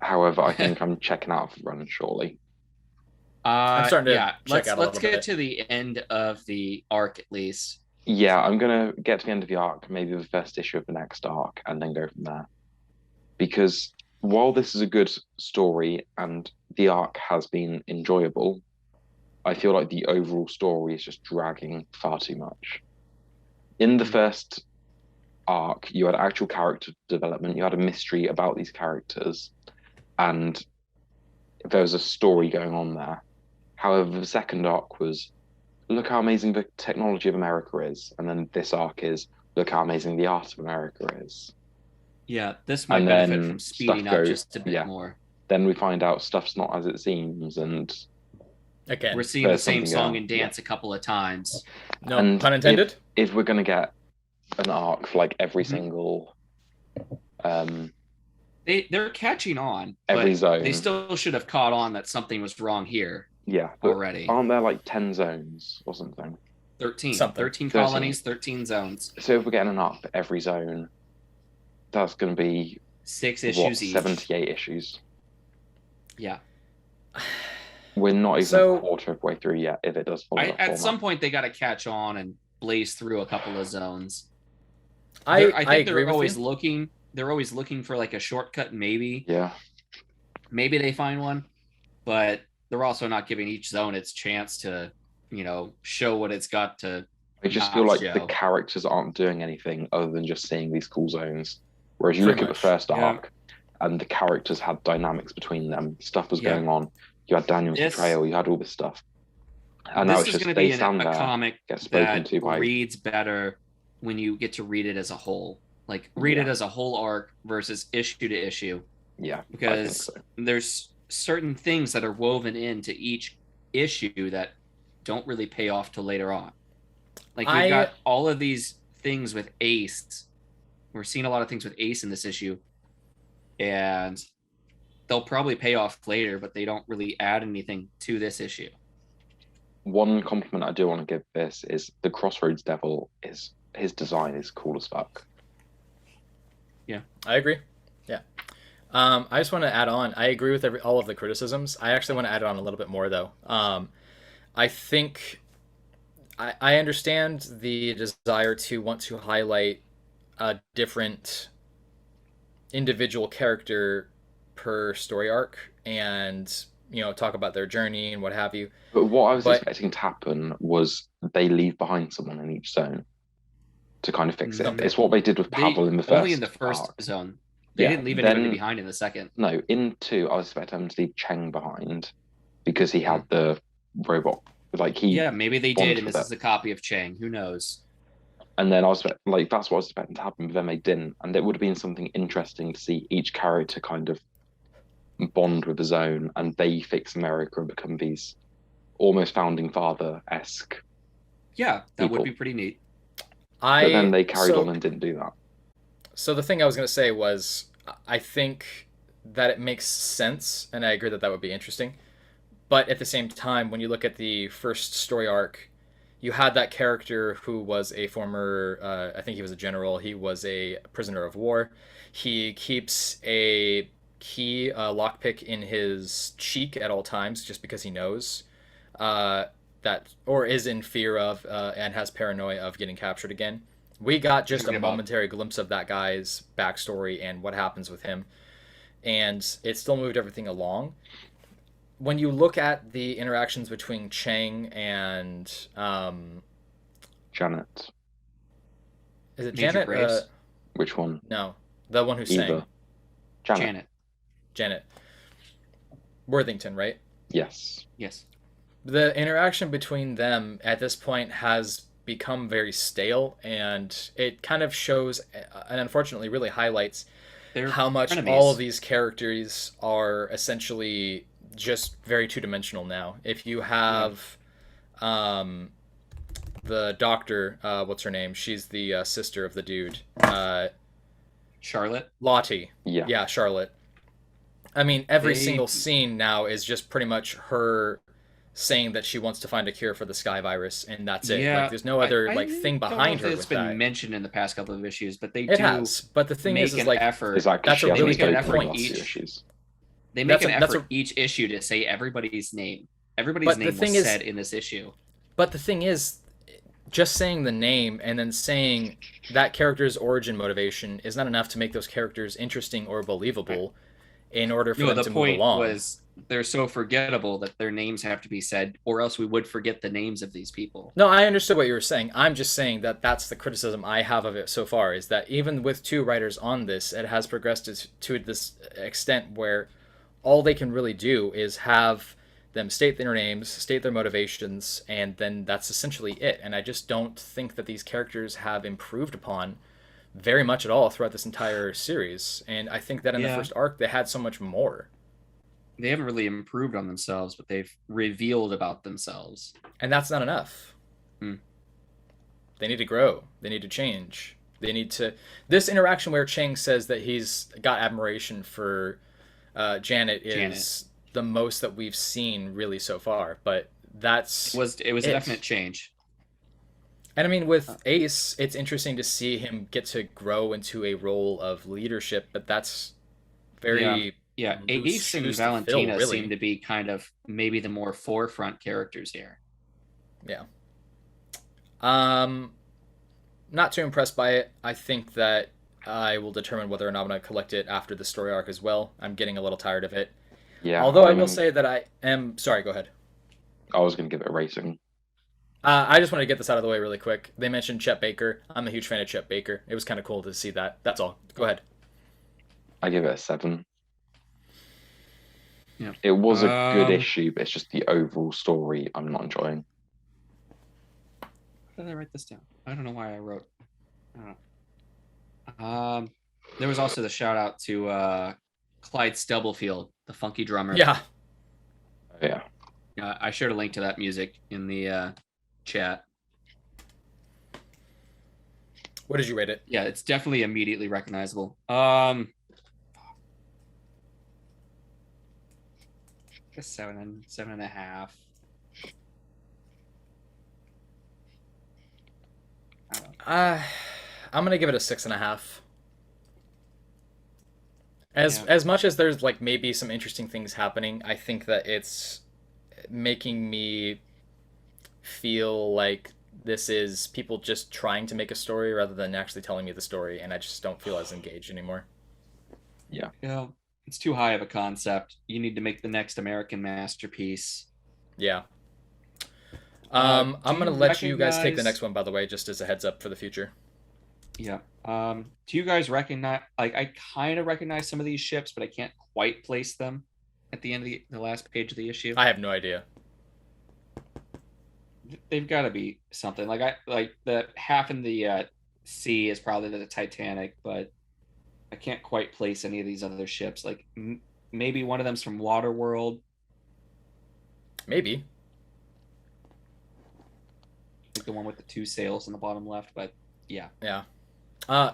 However, I think I'm checking out of the run shortly. I'm starting to check out a little bit. Let's get to the end of the arc at least. Yeah, I'm going to get to the end of the arc, maybe the first issue of the next arc, and then go from there. Because while this is a good story and the arc has been enjoyable, I feel like the overall story is just dragging far too much. In the first arc, you had actual character development, you had a mystery about these characters, and there was a story going on there. However, the second arc was, look how amazing the technology of America is. And then this arc is, look how amazing the art of America is. Yeah, this might benefit from speeding up just a bit more. Then we find out stuff's not as it seems, and again, we're seeing the same song and dance a couple of times. No pun intended. If we're going to get an arc for like every single they're catching on. Every but zone. They still should have caught on that something was wrong here. Yeah, already. Aren't there like 10 zones or something? 13 colonies, 13 zones. So if we're getting an up every zone, that's going to be 6 issues each. 78 issues. Yeah. We're not even a quarter of the way through yet. If it does follow at some point, they got to catch on and blaze through a couple of zones. I think they're always looking. They're always looking for like a shortcut. Maybe. Yeah. Maybe they find one, but they're also not giving each zone its chance to, show what it's got to. I just feel like the characters aren't doing anything other than just seeing these cool zones. Whereas you look at the first arc, and the characters had dynamics between them. Stuff was going on. You had Daniel's betrayal. You had all this stuff. And now it's just they stand there, comic get spoken that to by. Reads better when you get to read it as a whole. Like read it as a whole arc versus issue to issue. Yeah, because there's certain things that are woven into each issue that don't really pay off till later on. Like we've got all of these things with Ace. We're seeing a lot of things with Ace in this issue, and they'll probably pay off later, but they don't really add anything to this issue. One compliment I do want to give this is the Crossroads Devil is his design is cool as fuck. Yeah, I agree. Yeah. I just want to add on. I agree with all of the criticisms. I actually want to add on a little bit more, though. I think I understand the desire to want to highlight a different individual character per story arc and, talk about their journey and what have you. But what I was expecting to happen was they leave behind someone in each zone to kind of fix it. It's what they did with Pavel in the first Only in the first zone. They didn't leave anybody behind in the second. No, in 2, I was expecting them to leave Cheng behind because he had the robot. Maybe they did, and this is a copy of Cheng. Who knows? And then I was that's what I was expecting to happen, but then they didn't. And it would have been something interesting to see each character kind of bond with the zone, and they fix America and become these almost founding father-esque. Yeah, that would be pretty neat. But then they carried on and didn't do that. So the thing I was going to say was, I think that it makes sense, and I agree that would be interesting. But at the same time, when you look at the first story arc, you had that character who was a former, I think he was a general, he was a prisoner of war. He keeps a key lockpick in his cheek at all times just because he knows or is in fear of and has paranoia of getting captured again. We got just a momentary glimpse of that guy's backstory and what happens with him, and it still moved everything along. When you look at the interactions between Cheng and Janet, is it Janet? Which one? No, the one who sang. Janet. Worthington, right? Yes. The interaction between them at this point has become very stale, and it kind of shows, and unfortunately really highlights, how much enemies. All of these characters are essentially just very two-dimensional now. If you have the doctor, what's her name? She's the sister of the dude. Charlotte? Lottie. Yeah, Charlotte. I mean, every single scene now is just pretty much her saying that she wants to find a cure for the Sky virus, and that's it. Yeah, there's no other thing behind her. It's been mentioned in the past couple of issues, but it has. But the thing is effort. That's a really good point. They make an effort each issue to say everybody's name. Everybody's name was said in this issue. But the thing is, just saying the name and then saying that character's origin motivation is not enough to make those characters interesting or believable in order for them to move along. The point was they're so forgettable that their names have to be said, or else we would forget the names of these people. No, I understood what you were saying. I'm just saying that that's the criticism I have of it so far, is that even with 2 writers on this, it has progressed to this extent where all they can really do is have them state their names, state their motivations, and then that's essentially it. And I just don't think that these characters have improved upon very much at all throughout this entire series. And I think that in the first arc, they had so much more. They haven't really improved on themselves, but they've revealed about themselves. And that's not enough. They need to grow. They need to change. They need to. This interaction where Chang says that he's got admiration for Janet is the most that we've seen really so far. But that's it was a definite change. And I mean, with Ace, it's interesting to see him get to grow into a role of leadership, but that's very Ace and Valentina seem to be kind of maybe the more forefront characters here. Yeah. Not too impressed by it. I think that I will determine whether or not I'm going to collect it after the story arc as well. I'm getting a little tired of it. Yeah. Although I will say that I am... Sorry, go ahead. I was going to give it a rating. I just want to get this out of the way really quick. They mentioned Chet Baker. I'm a huge fan of Chet Baker. It was kind of cool to see that. That's all. Go ahead. I give it a 7. Yeah. It was a good issue, but it's just the overall story I'm not enjoying. How did I write this down? I don't know why I wrote. There was also the shout out to Clyde Stubblefield, the funky drummer. Yeah. Yeah. I shared a link to that music in the chat. What did you rate it? Yeah, it's definitely immediately recognizable. A 7.5. I'm gonna give it a 6.5. As much as there's like maybe some interesting things happening, I think that it's making me feel like this is people just trying to make a story rather than actually telling me the story, and I just don't feel as engaged anymore. Yeah. Yeah, it's too high of a concept. You need to make the next American masterpiece. Yeah. I'm gonna let you guys take the next one, by the way, just as a heads up for the future. Yeah. Do you guys recognize? Like, I kind of recognize some of these ships, but I can't quite place them at the end of the last page of the issue. I have no idea. They've got to be something like the half in the sea is probably the Titanic, but I can't quite place any of these other ships. Like maybe one of them's from Waterworld. Maybe. Like the one with the 2 sails in the bottom left, but yeah. Yeah.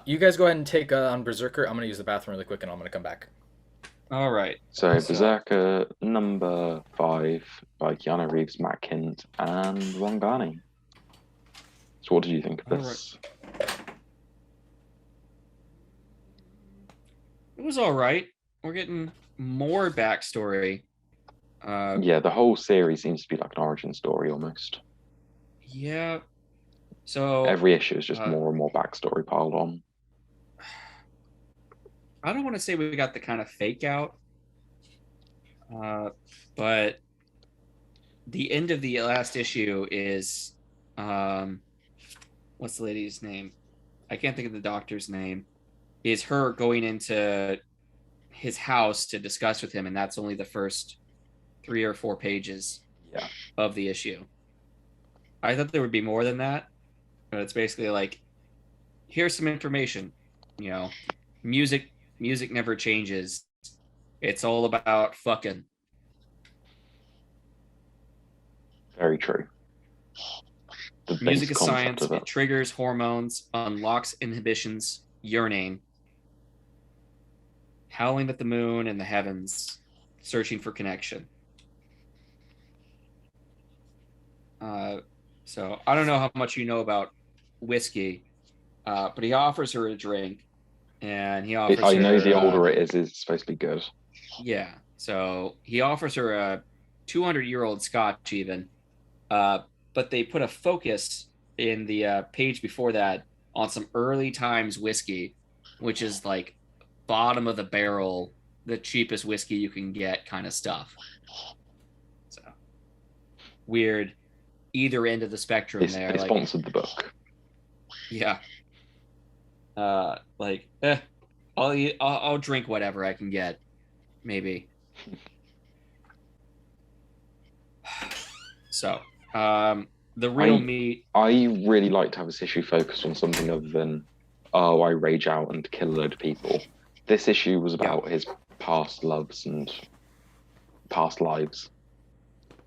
You guys go ahead and take on Brzrkr. I'm gonna use the bathroom really quick, and I'm gonna come back. All right. So Brzrkr number 5 by Keanu Reeves, Matt Kindt, and Ron Garney. So what did you think of this? It was all right. We're getting more backstory. Yeah, the whole series seems to be like an origin story almost. Yeah. So every issue is just more and more backstory piled on. I don't want to say we got the kind of fake out, but the end of the last issue is, what's the lady's name? I can't think of the doctor's name. Is her going into his house to discuss with him, and that's only the first 3 or 4 pages of the issue. I thought there would be more than that, but it's basically like, here's some information, you know, music never changes. It's all about fucking. Very true. Music is science. It triggers hormones, unlocks inhibitions, yearning, howling at the moon and the heavens, searching for connection. So I don't know how much you know about whiskey, but he offers her a drink. And he offers I know her, the older it is, it's supposed to be good. Yeah. So he offers her a 200-year-old scotch even. But they put a focus in the page before that on some early times whiskey, which is like bottom of the barrel, the cheapest whiskey you can get kind of stuff. So weird either end of the spectrum there. They sponsored the book. Yeah. I'll drink whatever I can get, maybe. So, the real meat. I really like to have this issue focused on something other than, I rage out and kill a load of people. This issue was about his past loves and past lives.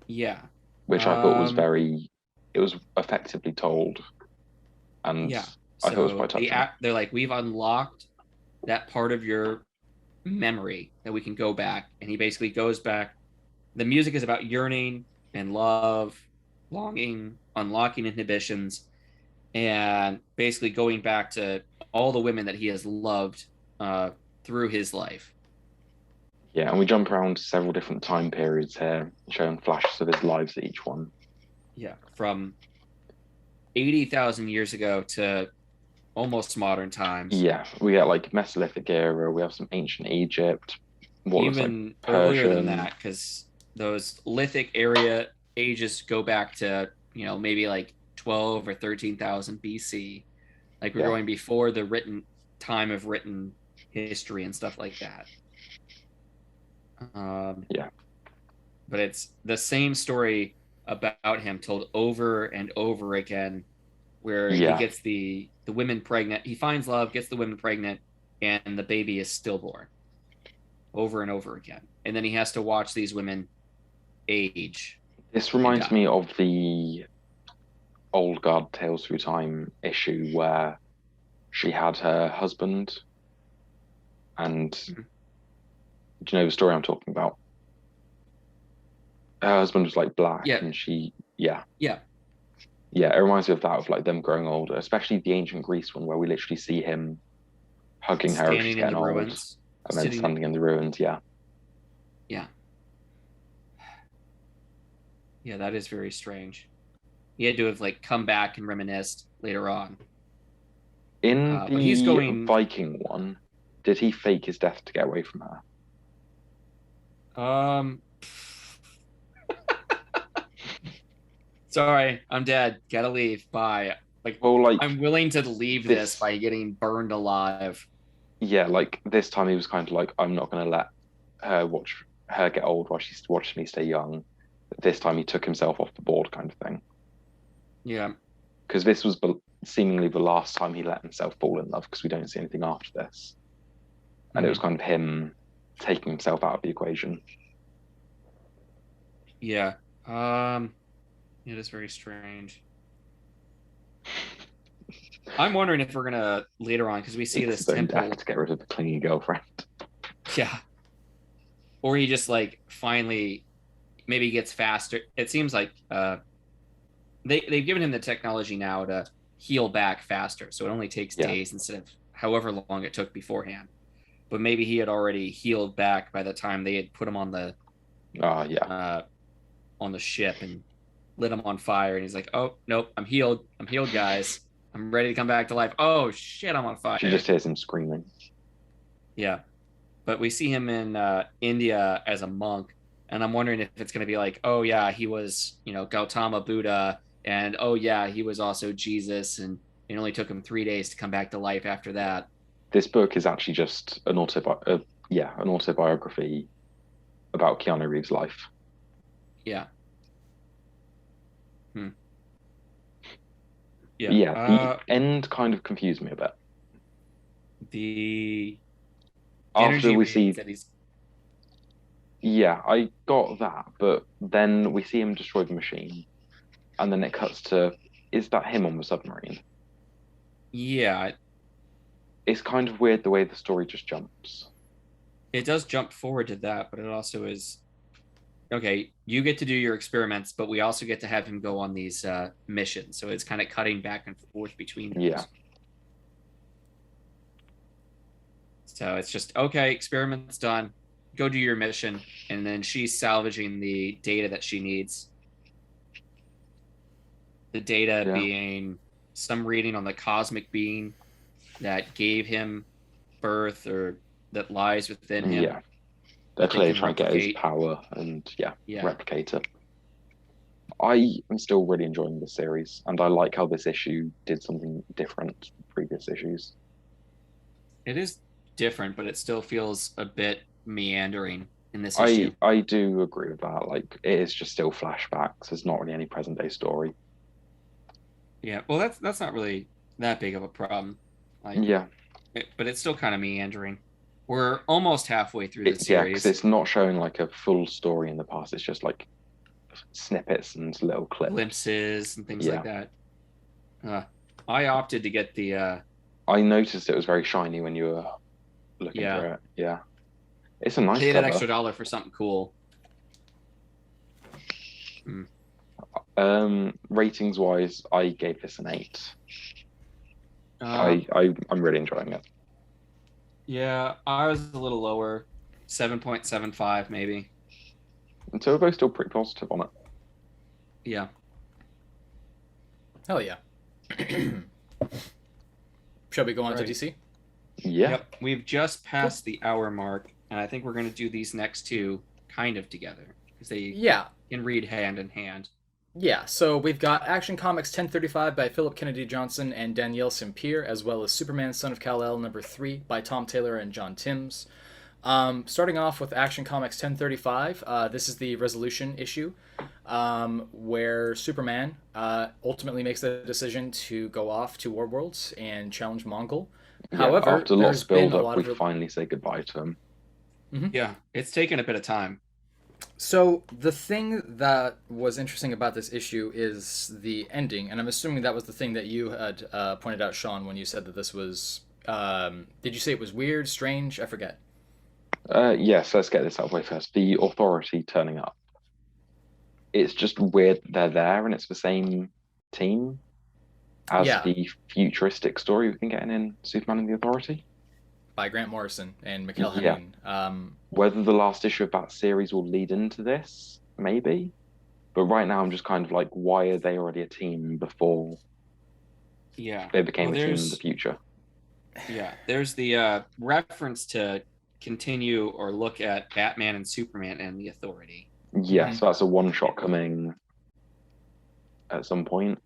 Yeah. Which I thought was it was effectively told. And I thought it was So quite touching. they're like, we've unlocked that part of your memory that we can go back. And he basically goes back. The music is about yearning and love, longing, unlocking inhibitions, and basically going back to all the women that he has loved through his life. Yeah, and we jump around several different time periods here, showing flashes of his lives at each one. Yeah, from 80,000 years ago to almost modern times. Yeah, we get like Mesolithic era, we have some ancient Egypt, what looks like Even earlier than Persian. that, because those lithic area ages go back to, maybe like 12 or 13,000 BC. Like we're going before the time of written history and stuff like that. Yeah. But it's the same story about him told over and over again, where he gets the women pregnant. He finds love, gets the women pregnant, and the baby is stillborn over and over again. And then he has to watch these women age. This reminds me of the Old Guard Tales Through Time issue where she had her husband and do you know the story I'm talking about? Her husband was like black and she it reminds me of that, of like them growing older, especially the ancient Greece one where we literally see him hugging her as she's getting old ruins, and then standing in the ruins. Yeah, that is very strange. He had to have like come back and reminisced later on. In the Viking one, did he fake his death to get away from her? Sorry, I'm dead. Gotta leave. Bye. I'm willing to leave this by getting burned alive. Yeah, like this time he was kind of like, I'm not going to let her watch her get old while she's watching me stay young. But this time he took himself off the board, kind of thing. Yeah. Because this was seemingly the last time he let himself fall in love, because we don't see anything after this. And it was kind of him taking himself out of the equation. Yeah. It is very strange. I'm wondering if we're gonna later on, because we see this temple to get rid of the clingy girlfriend. Yeah. Or he just like finally maybe gets faster. It seems like they've given him the technology now to heal back faster, so it only takes days instead of however long it took beforehand. But maybe he had already healed back by the time they had put him on the on the ship and lit him on fire, and he's like, oh nope, I'm healed, guys, I'm ready to come back to life. Oh shit, I'm on fire. She just hears him screaming. Yeah, but we see him in India as a monk, and I'm wondering if it's going to be like, oh yeah, he was Gautama Buddha, and oh yeah, he was also Jesus, and it only took him 3 days to come back to life after that. This book is actually just an autobiography about Keanu Reeves' life. Yeah. The end kind of confused me a bit. After we see that he's... Yeah, I got that, but then we see him destroy the machine, and then it cuts to, is that him on the submarine? Yeah. It's kind of weird the way the story just jumps. It does jump forward to that, but it also is, okay, you get to do your experiments, but we also get to have him go on these missions. So it's kind of cutting back and forth between those. Yeah. So it's just, okay, experiment's done. Go do your mission. And then she's salvaging the data that she needs. The data being some reading on the cosmic being that gave him birth or that lies within him. Yeah. They're clearly trying to get his power and replicate it. I am still really enjoying this series, and I like how this issue did something different to previous issues. It is different, but it still feels a bit meandering in this issue. I do agree with that. Like, it is just still flashbacks. There's not really any present day story. Yeah, well, that's not really that big of a problem. But it's still kind of meandering. We're almost halfway through the series. Yeah, because it's not showing like a full story in the past. It's just like snippets and little clips. Glimpses and things like that. I opted to get the I noticed it was very shiny when you were looking Yeah. through it. Yeah. It's a nice paid cover. an extra $1 for something cool. Ratings wise, I gave this an 8. Uh, I'm really enjoying it. yeah, I was a little lower, 7.75 maybe. And so we're both still pretty positive on it. Yeah. Hell yeah. Shall we go on to Right. DC? Yeah. Yep. We've just passed the hour mark, and I think we're going to do these next two kind of together because they Yeah. can read hand in hand. Yeah, so we've got Action Comics 1035 by Phillip Kennedy Johnson and Danielle Sampere, as well as Superman Son of Kal-El number 3 by Tom Taylor and John Timms. Starting off with Action Comics 1035, this is the resolution issue where Superman ultimately makes the decision to go off to War Worlds and challenge Mongol. Yeah, However, after lots there's of been build a lot up, we of... finally say goodbye to him. Yeah, it's taken a bit of time. So the thing that was interesting about this issue is the ending, and I'm assuming that was the thing that you had pointed out, Sean, when you said that this was... did you say it was weird, strange? I forget. Yes, let's get this out of the way first. The Authority turning up. It's just weird they're there and it's the same team as Yeah. the futuristic story we've been getting in Superman and the Authority. By Grant Morrison and Mikhail Yeah. Heming. Whether the last issue of that series will lead into this, maybe. But right now I'm just kind of like, why are they already a team before Yeah. they became Well, a team in there's- the future? Yeah, there's the reference to continue or look at Batman and Superman and the Authority. Yeah, Mhm. so that's a one-shot coming at some point.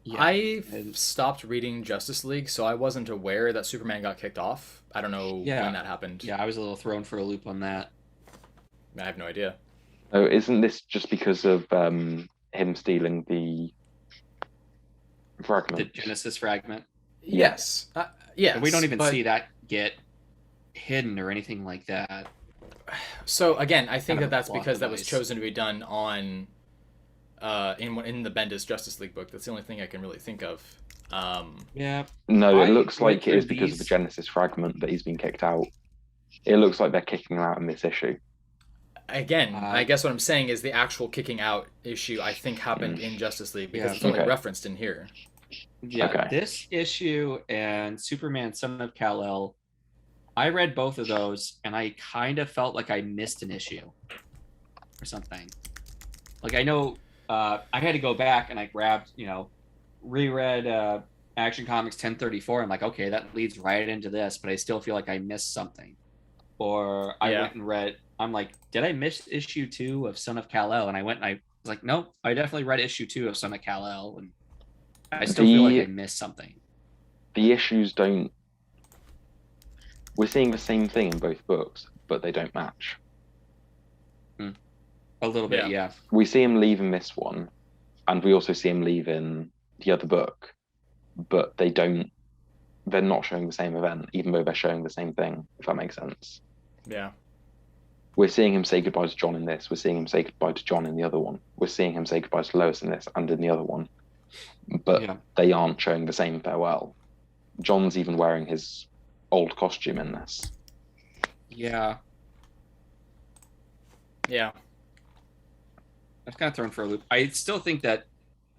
Yeah. I stopped reading Justice League, so I wasn't aware that Superman got kicked off. I don't know Yeah. when that happened. Yeah, I was a little thrown for a loop on that. I have no idea. Oh, isn't this just because of him stealing the fragment? The Genesis fragment. Yes. Yes. But we don't even but- see that get hidden or anything like that. So again, I think Kind of that a that's plot because that was device. chosen to be done on in the Bendis Justice League book. That's the only thing I can really think of. Yeah. No, it I looks went like it is through because of the these- Genesis fragment that he's been kicked out. It looks like they're kicking him out in this issue. Again, Uh, I guess what I'm saying is the actual kicking out issue I think happened in Justice League because Yeah. it's only Okay. referenced in here. Yeah, Okay. this issue and Superman Son of Kal-El, I read both of those and I kind of felt like I missed an issue or something. Like I know I had to go back and I grabbed, reread Action Comics 1034. I'm like, okay, that leads right into this, but I still feel like I missed something. Or I Yeah. went and read, I'm like, did I miss issue 2 of Son of Kal-El? And I went and I was like, nope, I definitely read issue 2 of Son of Kal-El. And I still feel like I missed something. The issues don't... We're seeing the same thing in both books, but they don't match. A little bit, Yeah. yeah. We see him leave in this one, and we also see him leave in the other book, but they don't... They're not showing the same event, even though they're showing the same thing, if that makes sense. Yeah. We're seeing him say goodbye to John in this. We're seeing him say goodbye to John in the other one. We're seeing him say goodbye to Lois in this and in the other one. But Yeah. they aren't showing the same farewell. John's even wearing his old costume in this. Yeah. Yeah. I was kind of thrown for a loop. I still think that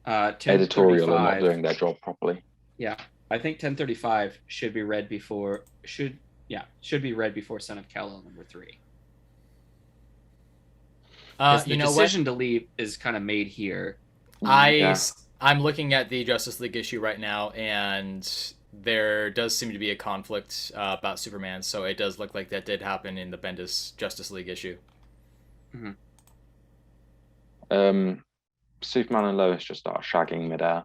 Editorial are not 1035 doing their job properly. Yeah, I think 1035 should be read before Son of Kal-El number 3. The You know decision to leave is kind of made here. Yeah. I'm looking at the Justice League issue right now, and there does seem to be a conflict about Superman, so it does look like that did happen in the Bendis Justice League issue. Superman and Lois just start shagging midair.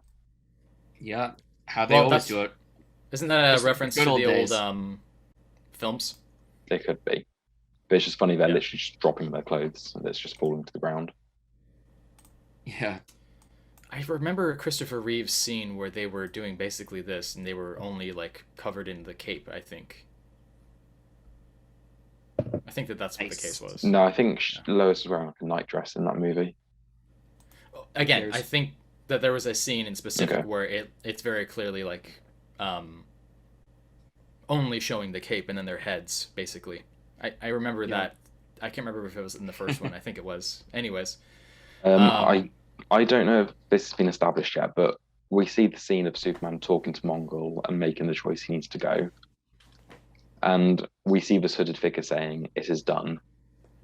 Yeah, how they Well, always that's- do it. Isn't that a Just the reference good to old the days. old films? They could be. But it's just funny, they're Yeah. literally just dropping their clothes and it's just falling to the ground. Yeah, I remember a Christopher Reeves scene where they were doing basically this, and they were only like covered in the cape. I think that's what the Nice. case was. No, I think Lois was wearing like a night dress in that movie. Again, There's- I think that there was a scene in specific Okay. where it's very clearly like only showing the cape and then their heads, basically. I remember that. I can't remember if it was in the first one. I think it was. Anyways. I don't know if this has been established yet, but we see the scene of Superman talking to Mongol and making the choice he needs to go. And we see this hooded figure saying, "It is done."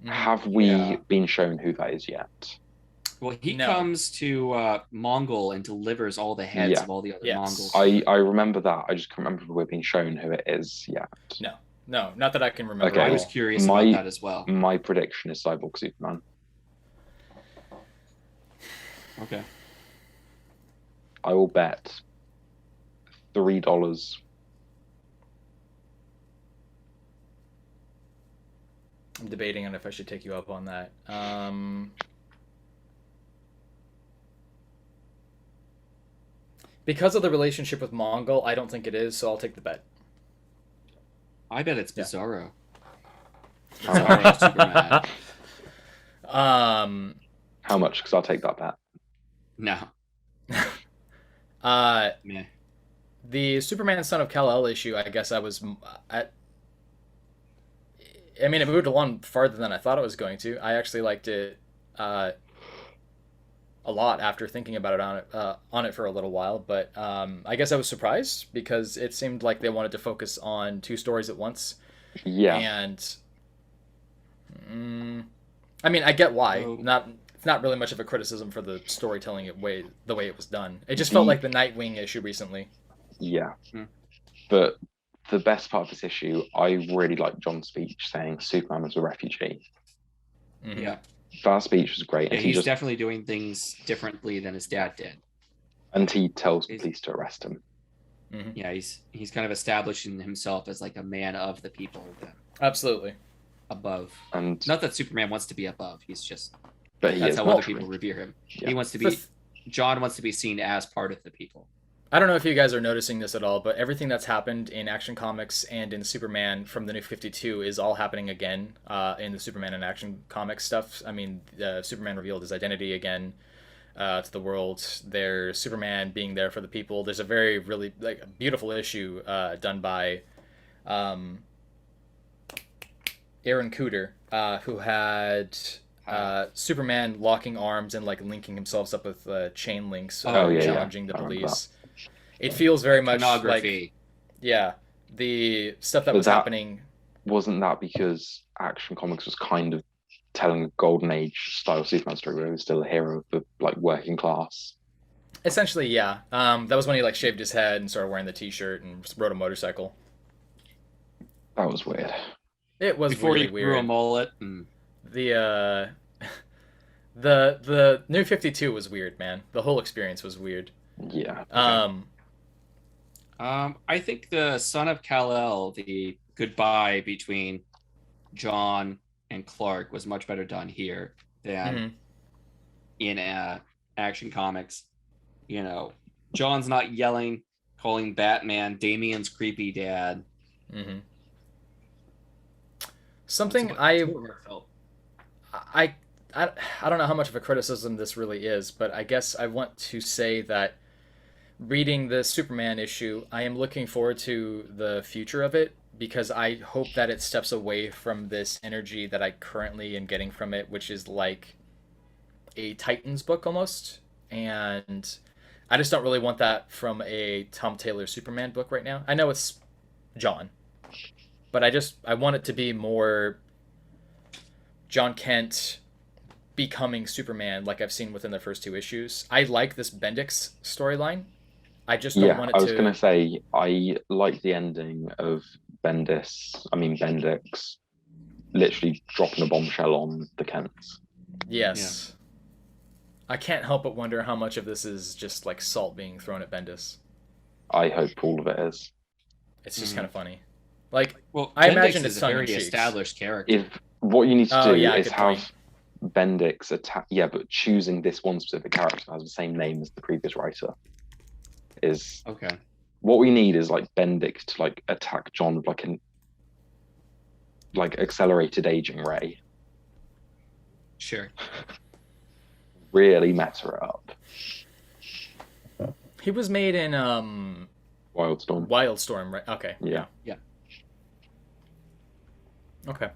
Have we been shown who that is yet? Well, he comes to Mongol and delivers all the heads of all the other Mongols. I remember that. I just can't remember if we've been shown who it is yet. No, not that I can remember. Okay. I was curious about that as well. My prediction is Cyborg Superman. Okay. I will bet $3. I'm debating on if I should take you up on that. Because of the relationship with Mongol, I don't think it is, so I'll take the bet. I bet it's Bizarro. Bizarro Superman. How much? Because I'll take that bet. No. Meh. The Superman Son of Kal-El issue, I guess I was at. I mean, it moved along farther than I thought it was going to. I actually liked it a lot after thinking about it on it for a little while. But I guess I was surprised because it seemed like they wanted to focus on two stories at once. Yeah. And I mean, I get why. It's not really much of a criticism for the storytelling the way it was done. It just felt like the Nightwing issue recently. Yeah. But the best part of this issue, I really like John's speech saying Superman was a refugee. Mm-hmm. Yeah. That speech was great. Yeah, he's definitely doing things differently than his dad did. And he tells the police to arrest him. Mm-hmm. Yeah, he's kind of establishing himself as like a man of the people. Absolutely. Above. And not that Superman wants to be above. He's just... But that's how other people revere him. Yeah. He wants to be... John wants to be seen as part of the people. I don't know if you guys are noticing this at all, but everything that's happened in Action Comics and in Superman from the New 52 is all happening again in the Superman and Action Comics stuff. I mean, Superman revealed his identity again to the world. There's Superman being there for the people. There's a very, really beautiful issue done by Aaron Cooter, who had Superman locking arms and linking himself up with chain links, challenging the police. It feels very much like the stuff that was happening. Wasn't that because Action Comics was kind of telling a golden age style Superman story where he was still a hero of the working class? Essentially, yeah. That was when he shaved his head and started wearing the T-shirt and rode a motorcycle. That was weird. It was before really he weird. grew a mullet. The New 52 was weird, man. The whole experience was weird. Yeah. Okay. I think the Son of Kal-El, the goodbye between John and Clark, was much better done here than in Action Comics. You know, John's not yelling, calling Batman Damian's creepy dad. Mm-hmm. Something I don't know how much of a criticism this really is, but I guess I want to say that reading the Superman issue, I am looking forward to the future of it because I hope that it steps away from this energy that I currently am getting from it, which is like a Titans book almost. And I just don't really want that from a Tom Taylor Superman book right now. I know it's John, but I want it to be more John Kent becoming Superman like I've seen within the first two issues. I like this Bendix storyline. I just don't want it to... I was going to say, I like the ending of Bendix literally dropping a bombshell on the Kents. Yes. Yeah. I can't help but wonder how much of this is just salt being thrown at Bendis. I hope all of it is. It's just kind of funny. I imagine it's a very established character. If what you need to do is have Bendix attack, but choosing this one specific character that has the same name as the previous writer is okay. What we need is Bendix to attack John with an accelerated aging ray. Sure. Really meta it up. He was made in Wildstorm. Wildstorm, right? Okay. Yeah. Okay.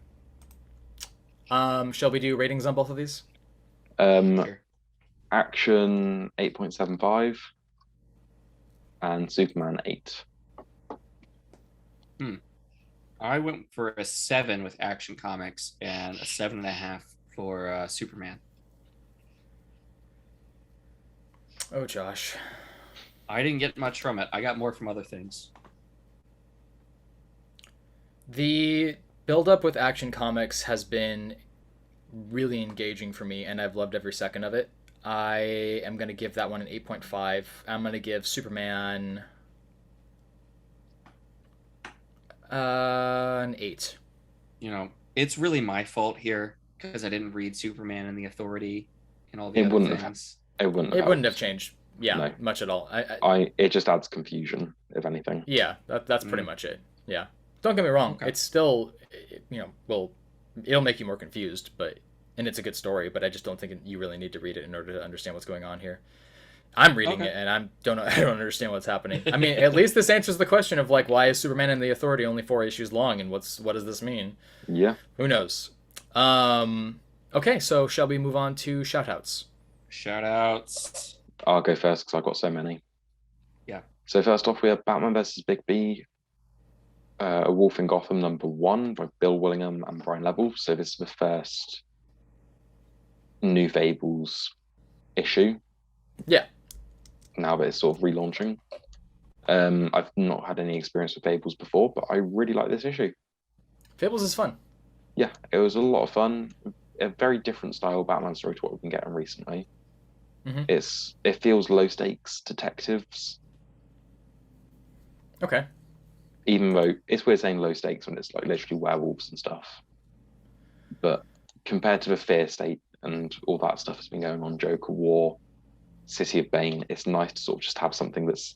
Shall we do ratings on both of these? Sure. Action 8.75 and Superman 8. I went for a 7 with Action Comics and a 7.5 for Superman. Oh, Josh. I didn't get much from it. I got more from other things. The build-up with Action Comics has been really engaging for me, and I've loved every second of it. I am going to give that one an 8.5. I'm going to give Superman an 8. You know, it's really my fault here because I didn't read Superman and the Authority and all the It other wouldn't things. It wouldn't have changed. Yeah, No. much at all. It just adds confusion, if anything. Yeah, that's pretty much it. Yeah. Don't get me wrong. Okay. It's still, it'll make you more confused, and it's a good story, but I just don't think you really need to read it in order to understand what's going on here. I'm reading it, and I don't understand what's happening. I mean, at least this answers the question of, like, why is Superman and the Authority only 4 issues long, and what does this mean? Yeah. Who knows? Okay, so shall we move on to shoutouts? Shoutouts. I'll go first because I've got so many. Yeah. So first off, we have Batman vs. Bigby, A Wolf in Gotham #1 by Bill Willingham and Brian Level. So this is the first New Fables issue. Yeah. Now that it's sort of relaunching. I've not had any experience with Fables before, but I really like this issue. Fables is fun. Yeah, it was a lot of fun. A very different style Batman story to what we've been getting recently. Mm-hmm. It feels low stakes detectives. Okay. Even though it's weird saying low stakes when it's like literally werewolves and stuff. But compared to the Fear State and all that stuff that's been going on, Joker War, City of Bane, it's nice to sort of just have something that's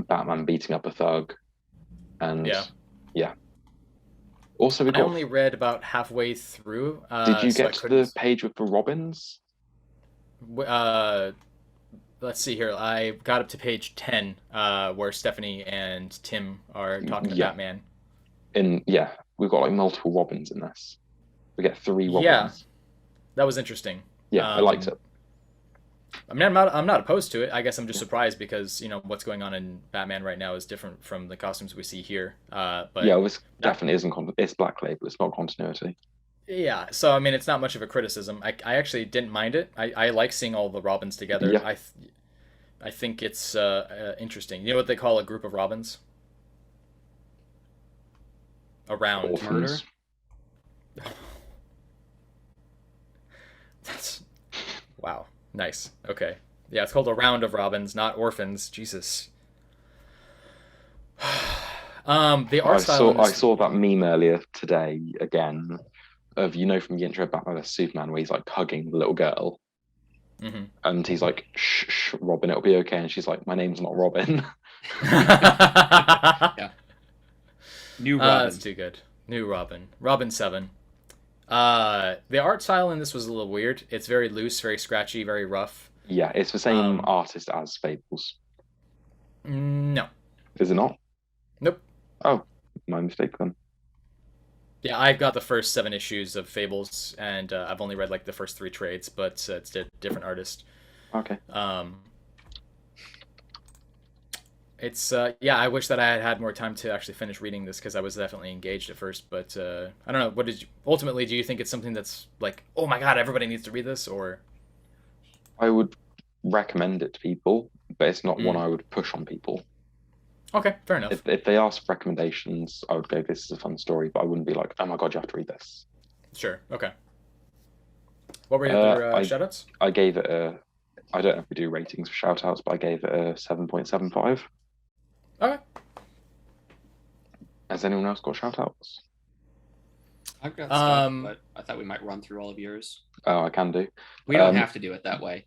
Batman beating up a thug. And yeah. Also, I only read about halfway through. Did you get to the page with the Robins? Let's see here. I got up to page 10, where Stephanie and Tim are talking to Batman. And we've got like multiple Robins in this. We get 3 Robins. Yeah, that was interesting. Yeah, I liked it. I mean, I'm not opposed to it. I guess I'm just surprised because what's going on in Batman right now is different from the costumes we see here. But it definitely isn't. It's Black Label. It's not continuity. Yeah, so I mean, it's not much of a criticism. I actually didn't mind it. I like seeing all the Robins together. Yeah. I think it's interesting. You know what they call a group of Robins? A round. Orphans. Murder. That's wow. Nice. Okay. Yeah, it's called a round of Robins, not orphans. Jesus. The art style. I saw that meme earlier today again of from the intro of Batman vs Superman where he's like hugging the little girl, and he's like, "Shh, Robin, it'll be okay," and she's like, "My name's not Robin." Yeah. New Robin. That's too good. New Robin. Robin 7. The art style in this was a little weird. It's very loose, very scratchy, very rough. Yeah, it's the same artist as Fables. No. Is it not? Nope. Oh, my mistake then. Yeah, I've got the first 7 issues of Fables, and I've only read like the first 3 trades, but it's a different artist. Okay. It's I wish that I had more time to actually finish reading this because I was definitely engaged at first, but I don't know. What did you ultimately? Do you think it's something that's like, oh my god, everybody needs to read this, or? I would recommend it to people, but it's not one I would push on people. Okay, fair enough. If they ask for recommendations, I would go, "This is a fun story," but I wouldn't be like, "Oh my god, you have to read this." Sure. Okay. What were your other shoutouts? I gave it I don't know if we do ratings for shoutouts, but I gave it a 7.75. Okay. Has anyone else got shoutouts? I've got stuff, but I thought we might run through all of yours. Oh, I can do. We don't have to do it that way.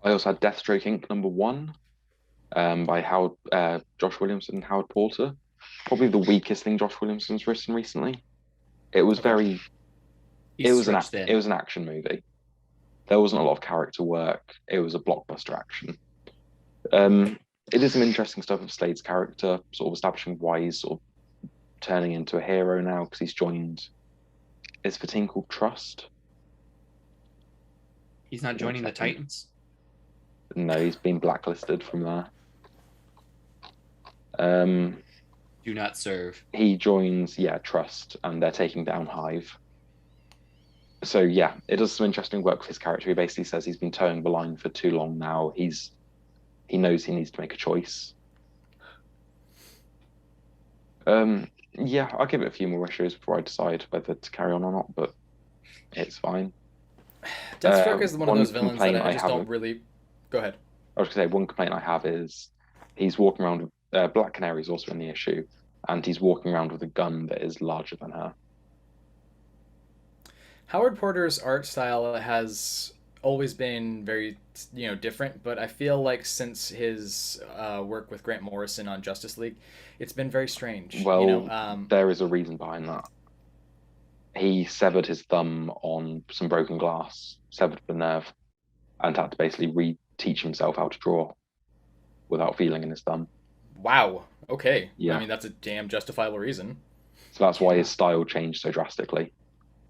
I also had Deathstroke Inc. #1 by Josh Williamson and Howard Porter. Probably the weakest thing Josh Williamson's written recently. It was it was an action movie. There wasn't a lot of character work. It was a blockbuster action. It is some interesting stuff of Slade's character, sort of establishing why he's sort of turning into a hero now because he's joined. Is the team called Trust? He's not joining the Titans? No, he's been blacklisted from there. Do not serve. He joins, Trust, and they're taking down Hive. So yeah, it does some interesting work for his character. He basically says he's been towing the line for too long now. He knows he needs to make a choice. I'll give it a few more issues before I decide whether to carry on or not, but it's fine. Deathstroke is one of those villains that I just don't really... Go ahead. I was going to say, one complaint I have is he's walking around with... Black Canary is also in the issue, and he's walking around with a gun that is larger than her. Howard Porter's art style has always been very, different, but I feel like since his work with Grant Morrison on Justice League, it's been very strange. Well, there is a reason behind that. He severed his thumb on some broken glass, severed the nerve, and had to basically reteach himself how to draw without feeling in his thumb. Wow. Okay. Yeah. I mean, that's a damn justifiable reason. So that's why his style changed so drastically.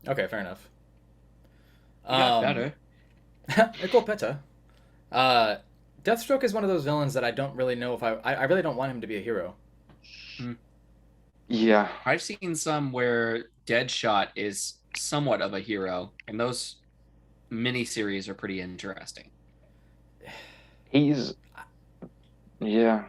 Okay, fair enough. Better. Go better. Deathstroke is one of those villains that I don't really know if I really don't want him to be a hero. Yeah. I've seen some where Deadshot is somewhat of a hero, and those miniseries are pretty interesting. He's... Yeah.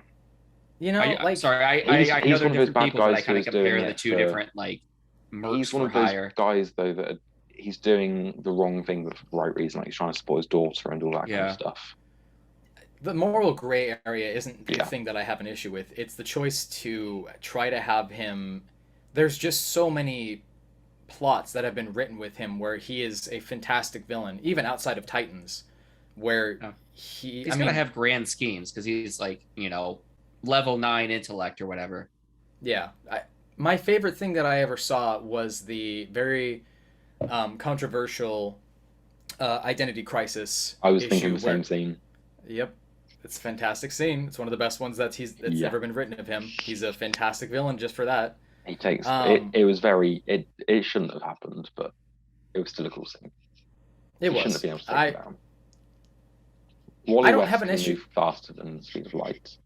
I know they're different people, but I kind of compare the two different, mercs. He's one of those guys, though, that he's doing the wrong thing but for the right reason. Like, he's trying to support his daughter and all that kind of stuff. The moral gray area isn't the thing that I have an issue with. It's the choice to try to have him... There's just so many plots that have been written with him where he is a fantastic villain, even outside of Titans, where he's going to have grand schemes because he's level 9 intellect or whatever. Yeah. My favorite thing that I ever saw was the very controversial Identity Crisis. I was thinking the same scene. Yep. It's a fantastic scene. It's one of the best ones that's ever been written of him. He's a fantastic villain just for that. He takes it was very it shouldn't have happened, but it was still a cool scene. It was. Shouldn't have been able to take it down. Wally I don't West have an can issue move faster than the speed of light.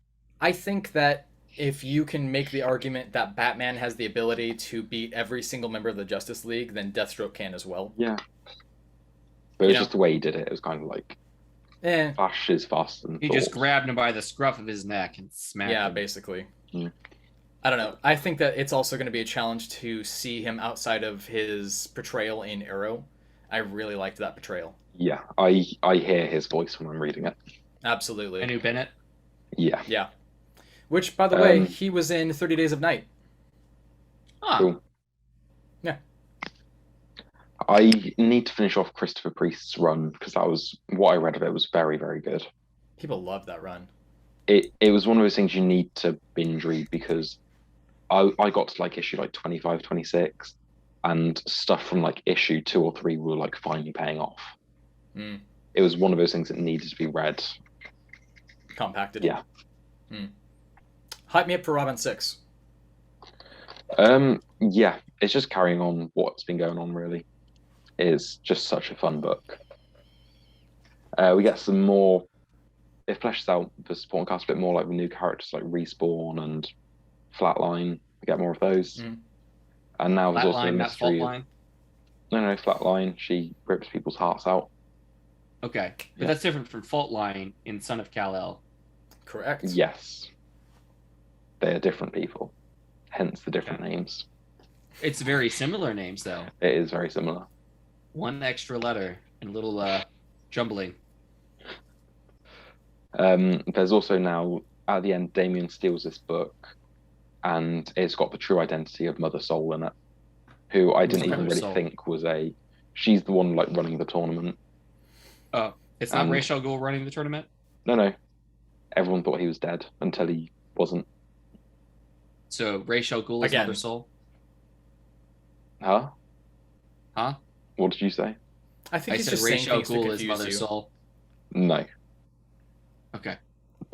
I think that if you can make the argument that Batman has the ability to beat every single member of the Justice League, then Deathstroke can as well. Yeah. But it was just the way he did it. It was kind of like Flash is faster than he just grabbed him by the scruff of his neck and smacked him. Yeah, basically. Yeah. I don't know. I think that it's also going to be a challenge to see him outside of his portrayal in Arrow. I really liked that portrayal. Yeah, I hear his voice when I'm reading it. Absolutely. Anu Bennett? Yeah. Yeah. Which, by the way, he was in 30 Days of Night. Ah. Cool. Yeah. I need to finish off Christopher Priest's run because that was what I read of it was very, very good. People loved that run. It was one of those things you need to binge read because I got to issue 25, 26 and stuff from issue 2 or 3 were finally paying off. It was one of those things that needed to be read. Compacted. Yeah. Hype me up for Robin 6. Yeah, it's just carrying on what's been going on, really. It is just such a fun book. We get some more... It fleshes out the supporting cast a bit more, the new characters like Respawn and Flatline. We get more of those. And now there's also a mystery... No, Flatline. She rips people's hearts out. Okay, but that's different from Faultline in Son of Kal-El. Correct. Yes. They are different people. Hence the different names. It's very similar names, though. It is very similar. One extra letter and a little jumbling. There's also now, at the end, Damien steals this book, and it's got the true identity of Mother Soule in it, who I didn't even really think was a... She's the one, running the tournament. Oh, it's not Ra's al Ghul running the tournament? No. Everyone thought he was dead until he wasn't. So Ra's al Ghul is Mother Soule? Huh? Huh? What did you say? I think I he's said just Ra's saying al things to Ghul is confuse Mother you. Soule. No. Okay.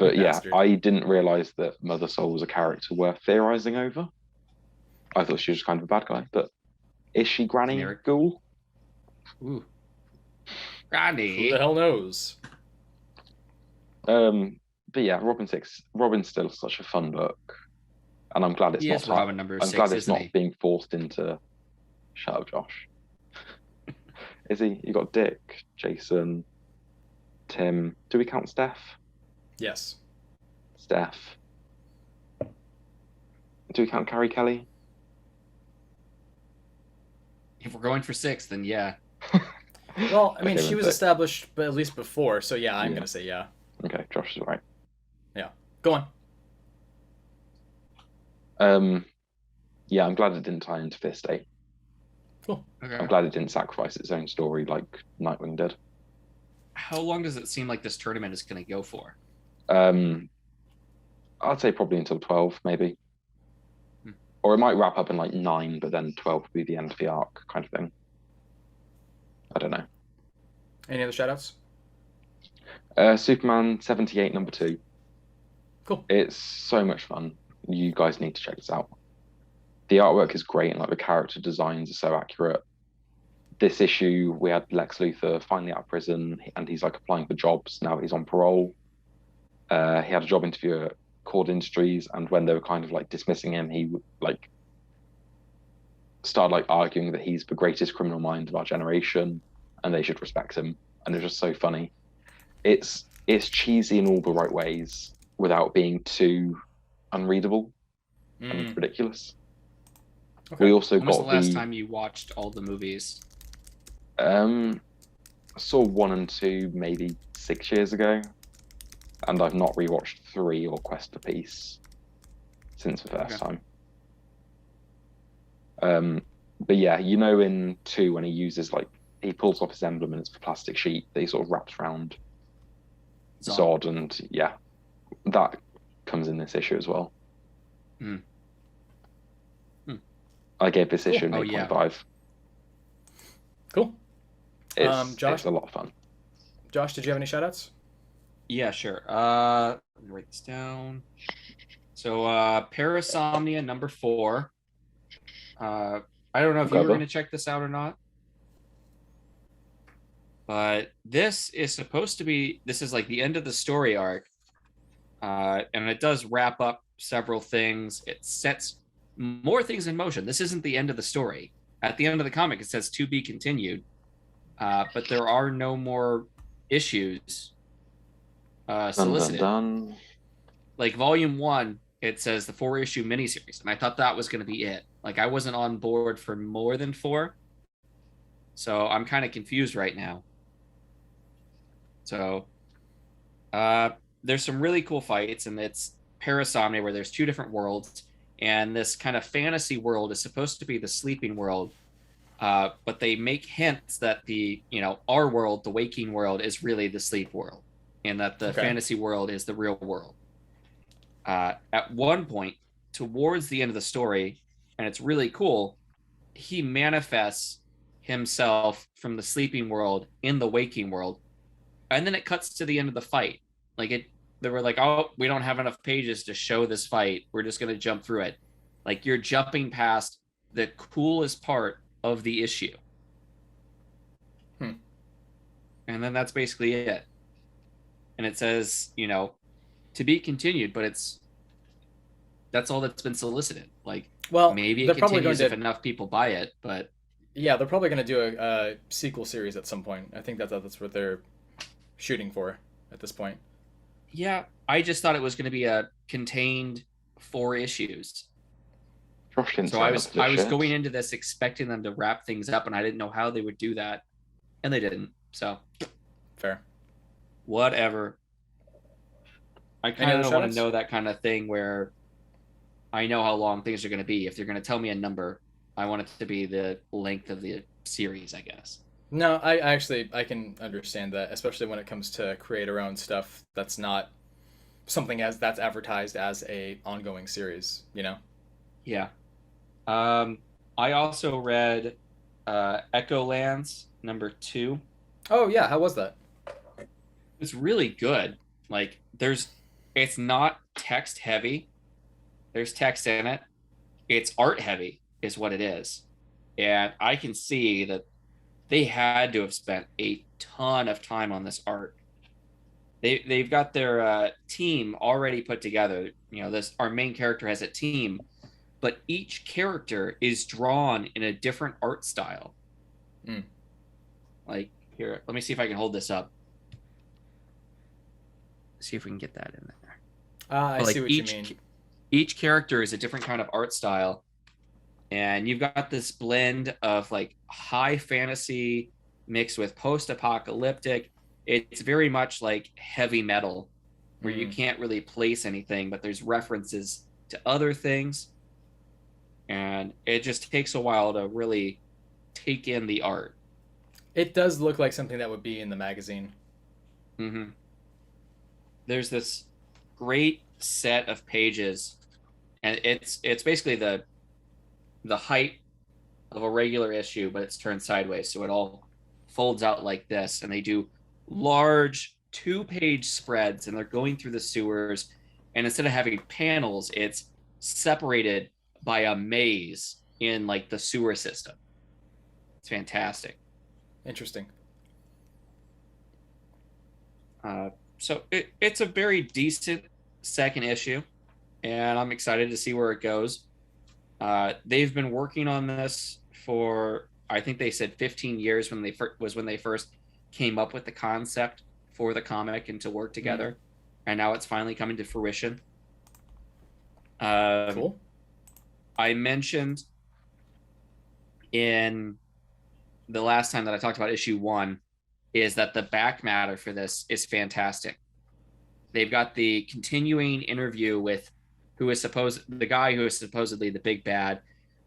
But yeah, Bastard. I didn't realize that Mother Soul was a character worth theorizing over. I thought she was kind of a bad guy, but is she Granny Generic. Ghoul? Ooh. Who Granny. the hell knows? But yeah, Robin's still such a fun book, and I'm glad it's He not. is Robin number I'm 6, glad it's isn't not he? being forced into. Shut up, Josh. Is he? You got Dick, Jason, Tim. Do we count Steph? Yes. Steph. Do we count Carrie Kelly? If we're going for 6, then yeah. Well, I mean, Okay, she was but- established, but at least before. So yeah, I'm Yeah. gonna say yeah. Okay, Josh is right. Go on. Yeah, I'm glad it didn't tie into Fist Day. Cool. Okay. I'm glad it didn't sacrifice its own story like Nightwing did. How long does it seem like this tournament is going to go for? I'd say probably until 12, maybe. Hmm. Or it might wrap up in like 9, but then 12 would be the end of the arc kind of thing. I don't know. Any other shoutouts? Superman 78, number 2. Cool. It's so much fun. You guys need to check this out. The artwork is great and like the character designs are so accurate. This issue, we had Lex Luthor finally out of prison and he's like applying for jobs. Now he's on parole. He had a job interview at Cord Industries, and when they were kind of like dismissing him, he like started like arguing that he's the greatest criminal mind of our generation and they should respect him. And it's just so funny. It's cheesy in all the right ways without being too unreadable and ridiculous. Okay. We also When was got the last time you watched all the movies? I saw 1 and 2 maybe 6 years ago, and I've not rewatched 3 or Quest for Peace since the first time. But yeah, you know, in 2 when he uses like he pulls off his emblem and it's the plastic sheet that he sort of wraps around Zod, and yeah, that comes in this issue as well. I gave this issue an 8.5. Cool. Josh? It's a lot of fun. Josh, did you have any shoutouts? Yeah, sure. Let me write this down. So, Parasomnia number 4. I don't know if you were going to check this out or not, but this is supposed to be. This is like the end of the story arc, and it does wrap up several things. It sets more things in motion. This isn't the end of the story. At the end of the comic, it says to be continued, but there are no more issues solicited. Dun. Like volume 1, it says the 4-issue miniseries, and I thought that was going to be it. Like I wasn't on board for more than 4, so I'm kind of confused right now. So there's some really cool fights, and it's Parasomnia where there's 2 different worlds. And this kind of fantasy world is supposed to be the sleeping world, but they make hints that our world, the waking world, is really the sleep world, and that the fantasy world is the real world. At one point, towards the end of the story, and it's really cool, he manifests himself from the sleeping world in the waking world, and then it cuts to the end of the fight. They were like, oh, we don't have enough pages to show this fight. We're just going to jump through it. Like you're jumping past the coolest part of the issue. And then that's basically it. And it says, to be continued, but that's all that's been solicited. Like, well, maybe it continues if enough people buy it, but yeah, they're probably going to do a sequel series at some point. I think that's what they're shooting for at this point. Yeah, I just thought it was going to be a contained 4 issues. So I was going into this expecting them to wrap things up, and I didn't know how they would do that, and they didn't. So fair. Whatever. I kind of want to know that kind of thing where I know how long things are going to be. If they're going to tell me a number, I want it to be the length of the series, I guess. No, I can understand that, especially when it comes to creator-owned stuff. That's not something that's advertised as a ongoing series, Yeah. I also read Echo Lands number 2. Oh yeah, how was that? It's really good. Like there's it's not text heavy. There's text in it. It's art heavy is what it is. And I can see that they had to have spent a ton of time on this art. They've got their team already put together. You know, our main character has a team, but each character is drawn in a different art style. Like here, let me see if I can hold this up. See if we can get that in there. I see what you mean. Each character is a different kind of art style, and you've got this blend of like high fantasy mixed with post-apocalyptic. It's very much like heavy metal, where you can't really place anything, but there's references to other things, and it just takes a while to really take in the art. It does look like something that would be in the magazine. There's this great set of pages, and it's basically the height of a regular issue, but it's turned sideways, so it all folds out like this, and they do large 2-page spreads, and they're going through the sewers, and instead of having panels, it's separated by a maze in like the sewer system. It's fantastic. Interesting. So it's a very decent second issue, and I'm excited to see where it goes. They've been working on this for, I think they said 15 years when they first came up with the concept for the comic and to work together, and now it's finally coming to fruition. Cool. I mentioned in the last time that I talked about issue 1 is that the back matter for this is fantastic. They've got the continuing interview with the guy who is supposedly the big bad.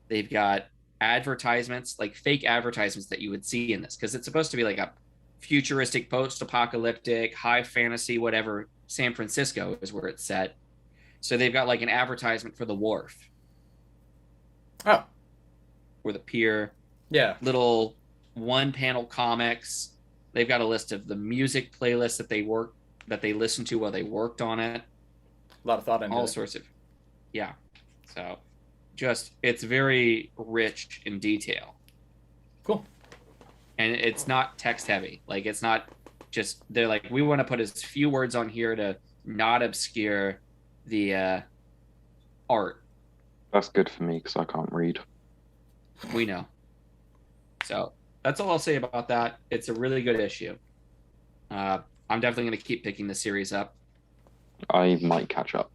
They've got advertisements, like fake advertisements that you would see in this, because it's supposed to be like a futuristic, post-apocalyptic, high fantasy, whatever. San Francisco is where it's set. So they've got like an advertisement for the wharf. Oh. Or the pier. Yeah. Little one-panel comics. They've got a list of the music playlists that they listened to while they worked on it. A lot of thought into all it. Sorts of, yeah. So, it's very rich in detail. Cool. And it's not text heavy. Like, it's not just, they're like, we want to put as few words on here to not obscure the art. That's good for me because I can't read. We know. So that's all I'll say about that. It's a really good issue. I'm definitely going to keep picking the series up. I might catch up.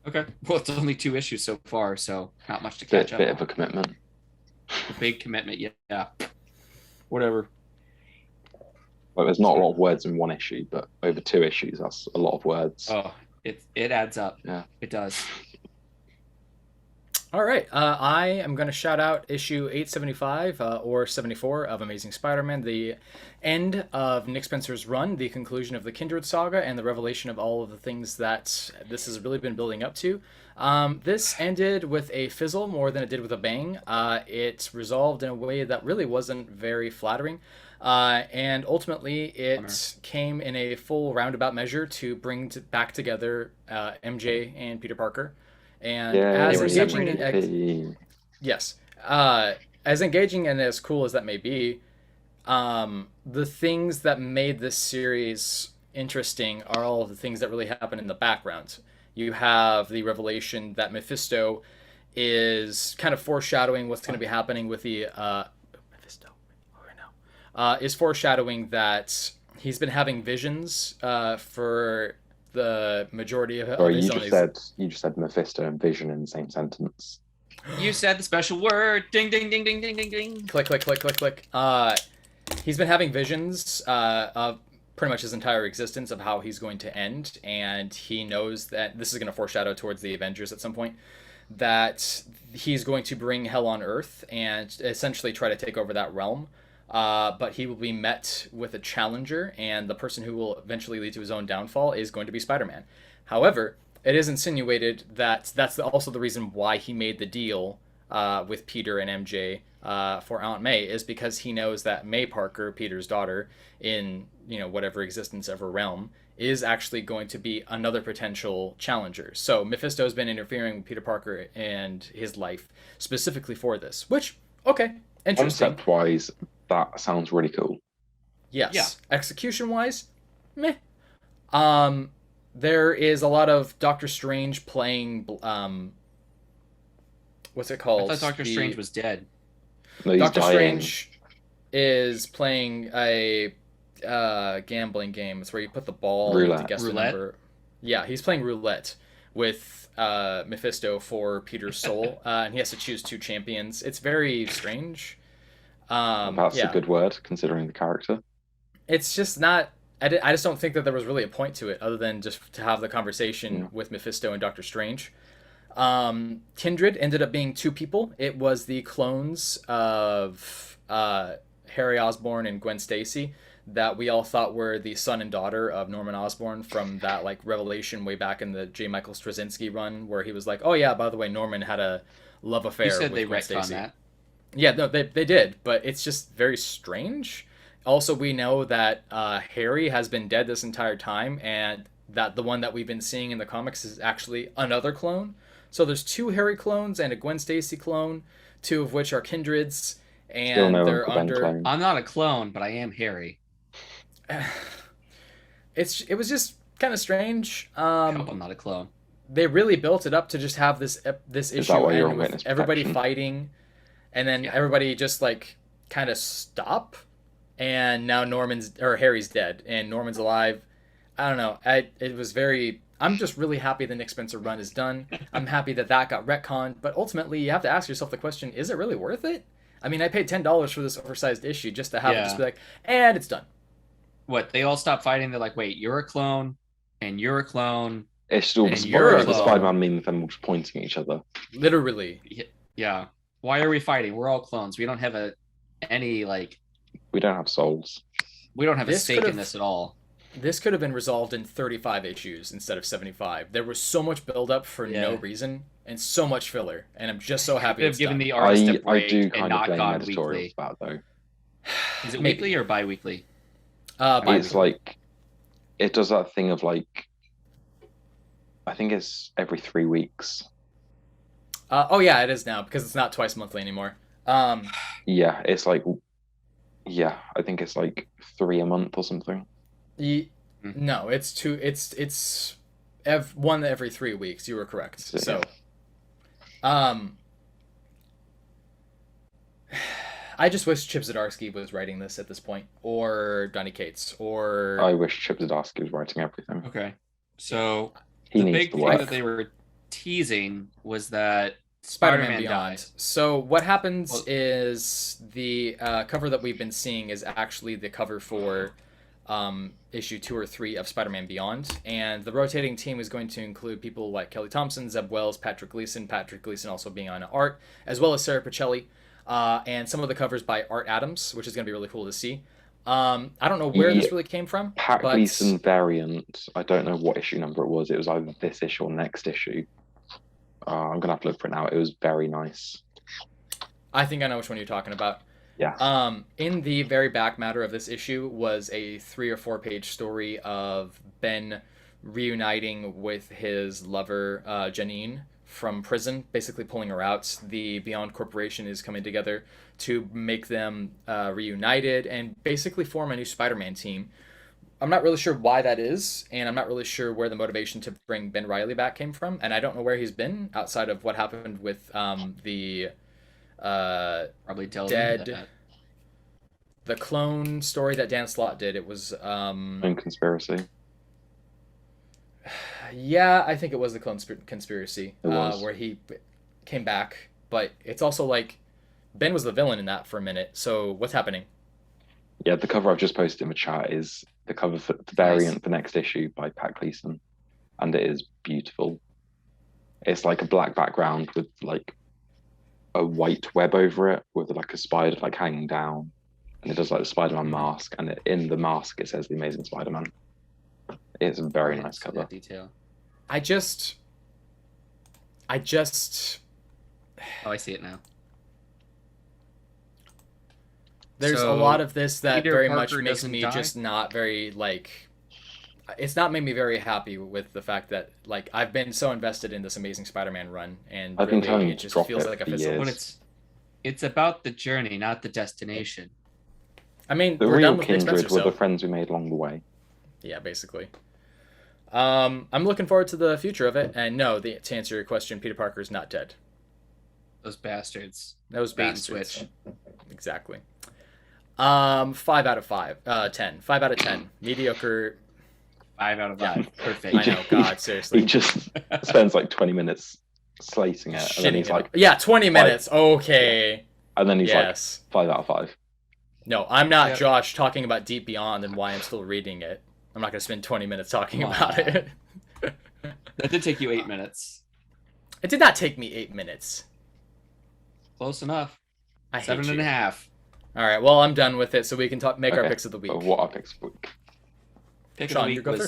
Okay. Well, it's only 2 issues so far, so not much to catch up. Bit of a commitment. A big commitment, yeah. Whatever. Well, there's not a lot of words in 1 issue, but over 2 issues, that's a lot of words. Oh, it adds up. Yeah, it does. All right. I am going to shout out issue 875 or 74 of Amazing Spider-Man, the end of Nick Spencer's run, the conclusion of the Kindred saga, and the revelation of all of the things that this has really been building up to. This ended with a fizzle more than it did with a bang. It resolved in a way that really wasn't very flattering. And ultimately, it came in a full roundabout measure to bring back together MJ and Peter Parker. And as engaging as engaging and as cool as that may be, the things that made this series interesting are all of the things that really happen in the background. You have the revelation that Mephisto is kind of foreshadowing what's going to be happening with the is foreshadowing that he's been having visions for the majority of you just said Mephisto and vision in the same sentence. You said the special word. Ding ding ding ding ding ding ding. Click click click click click. He's been having visions of pretty much his entire existence of how he's going to end, and he knows that this is going to foreshadow towards the Avengers at some point, that he's going to bring hell on Earth and essentially try to take over that realm. But he will be met with a challenger, and the person who will eventually lead to his own downfall is going to be Spider-Man. However, it is insinuated that that's also the reason why he made the deal with Peter and MJ for Aunt May is because he knows that May Parker, Peter's daughter, in whatever existence of her realm, is actually going to be another potential challenger. So Mephisto's been interfering with Peter Parker and his life specifically for this, which, okay, interesting. Concept-wise, that sounds really cool. Yes. Yeah. Execution-wise, meh. There is a lot of Doctor Strange playing, what's it called? I thought Doctor Strange was dead. No, he's Doctor dying. Strange is playing a gambling game. It's where you put the ball Roulette. to guess the Roulette? number. Yeah, he's playing roulette with Mephisto for Peter's soul, and he has to choose two champions. It's very strange. That's a good word, considering the character. It's just not. I just don't think that there was really a point to it, other than just to have the conversation with Mephisto and Doctor Strange. Kindred ended up being two people. It was the clones of Harry Osborn and Gwen Stacy that we all thought were the son and daughter of Norman Osborn from that revelation way back in the J. Michael Straczynski run, where he was like, "Oh yeah, by the way, Norman had a love affair." You said with they Gwen retconned Stacy. that. Yeah, no, they did, but it's just very strange. Also, we know that Harry has been dead this entire time, and that the one that we've been seeing in the comics is actually another clone. So there's two Harry clones and a Gwen Stacy clone, two of which are kindreds, and they're under. I'm not a clone, but I am Harry. It was just kind of strange. I'm not a clone. They really built it up to just have this issue end with everybody fighting, and then everybody just kind of stop. And now Harry's dead, and Norman's alive. I don't know. It was very. I'm just really happy the Nick Spencer run is done. I'm happy that got retconned, but ultimately you have to ask yourself the question: is it really worth it? I mean, I paid $10 for this oversized issue just to have it just be like, and it's done. What? They all stop fighting. They're like, wait, you're a clone, and you're a clone. It's still the Spider-Man meme of them just pointing at each other. Literally. Yeah. Why are we fighting? We're all clones. We don't have any. We don't have souls. We don't have a stake in this at all. This could have been resolved in 35 issues instead of 75. There was so much build-up for no reason, and so much filler, and I'm just so happy it's given done. the artist a break I do kind and of not blame gone editorials weekly. for that, though. Is it weekly or bi-weekly? It's it does that thing of I think it's every 3 weeks. Oh yeah, it is now, because it's not twice monthly anymore. Yeah, it's I think it's 3 a month or something. No, it's two. It's one every 3 weeks. You were correct. So, I just wish Chip Zdarsky was writing this at this point, or Donny Cates, or I wish Chip Zdarsky was writing everything. Okay, so He the needs big to thing work. that they were teasing was that Spider-Man Beyond. dies. So what happens is the cover that we've been seeing is actually the cover for issue 2 or 3 of Spider-Man Beyond, and the rotating team is going to include people like Kelly Thompson, Zeb Wells, Patrick Gleason also being on art, as well as Sarah Pichelli, and some of the covers by Art Adams, which is going to be really cool to see. I don't know where this really came from. Pat Gleason variant. I don't know what issue number it was. It was either this issue or next issue. I'm gonna have to look for it now. It was very nice. I think I know which one you're talking about. Yeah. In the very back matter of this issue was a 3 or 4 page story of Ben reuniting with his lover Janine from prison, basically pulling her out. The Beyond Corporation is coming together to make them reunited and basically form a new Spider-Man team. I'm not really sure why that is, and I'm not really sure where the motivation to bring Ben Reilly back came from, and I don't know where he's been outside of what happened with the Probably dead the clone story that Dan Slott did. It was Clone Conspiracy. Yeah, I think it was the Clone Conspiracy, It was. where he came back, but it's also Ben was the villain in that for a minute. So what's happening? Yeah, the cover I've just posted in the chat is the cover for the variant for next issue by Pat Gleason, and it is beautiful. It's a black background with a white web over it with a spider hanging down, and it does the Spider-Man mask, and in the mask it says The Amazing Spider-Man. It's a very nice cover. Detail. I just Oh, I see it now. There's So, a lot of this that Peter very Parker much makes doesn't me die? just not very like. It's not made me very happy with the fact that like I've been so invested in this Amazing Spider-Man run, and I've been telling really you it to just drop feels it like a for fizzle. years. When it's about the journey, not the destination. I mean, The we're real done with Nick kindred Spencer, were so the friends we made along the way. yeah, basically. I'm looking forward to the future of it, and no, to answer your question, Peter Parker is not dead. Those bastards. Those Bait and bastards. switch. Exactly. 5 out of 5. 10. 5 out of 10. Mediocre. 5 out of 5. Yeah. Perfect. I know, God, seriously. He just spends like 20 minutes slating it, and then Shitting he's it. like, Yeah, 20 minutes. Okay. and then he's Yes. like 5 out of 5. No, I'm not Yep. Josh talking about Deep Beyond and why I'm still reading it. I'm not going to spend 20 minutes talking Come about on. it. That did take you 8 minutes. It did not take me 8 minutes. Close enough. I hate 7.5. you. All right, well, I'm done with it, so we can make our Okay. picks of the week. What are picks for week? Pick Sean, of the you week go was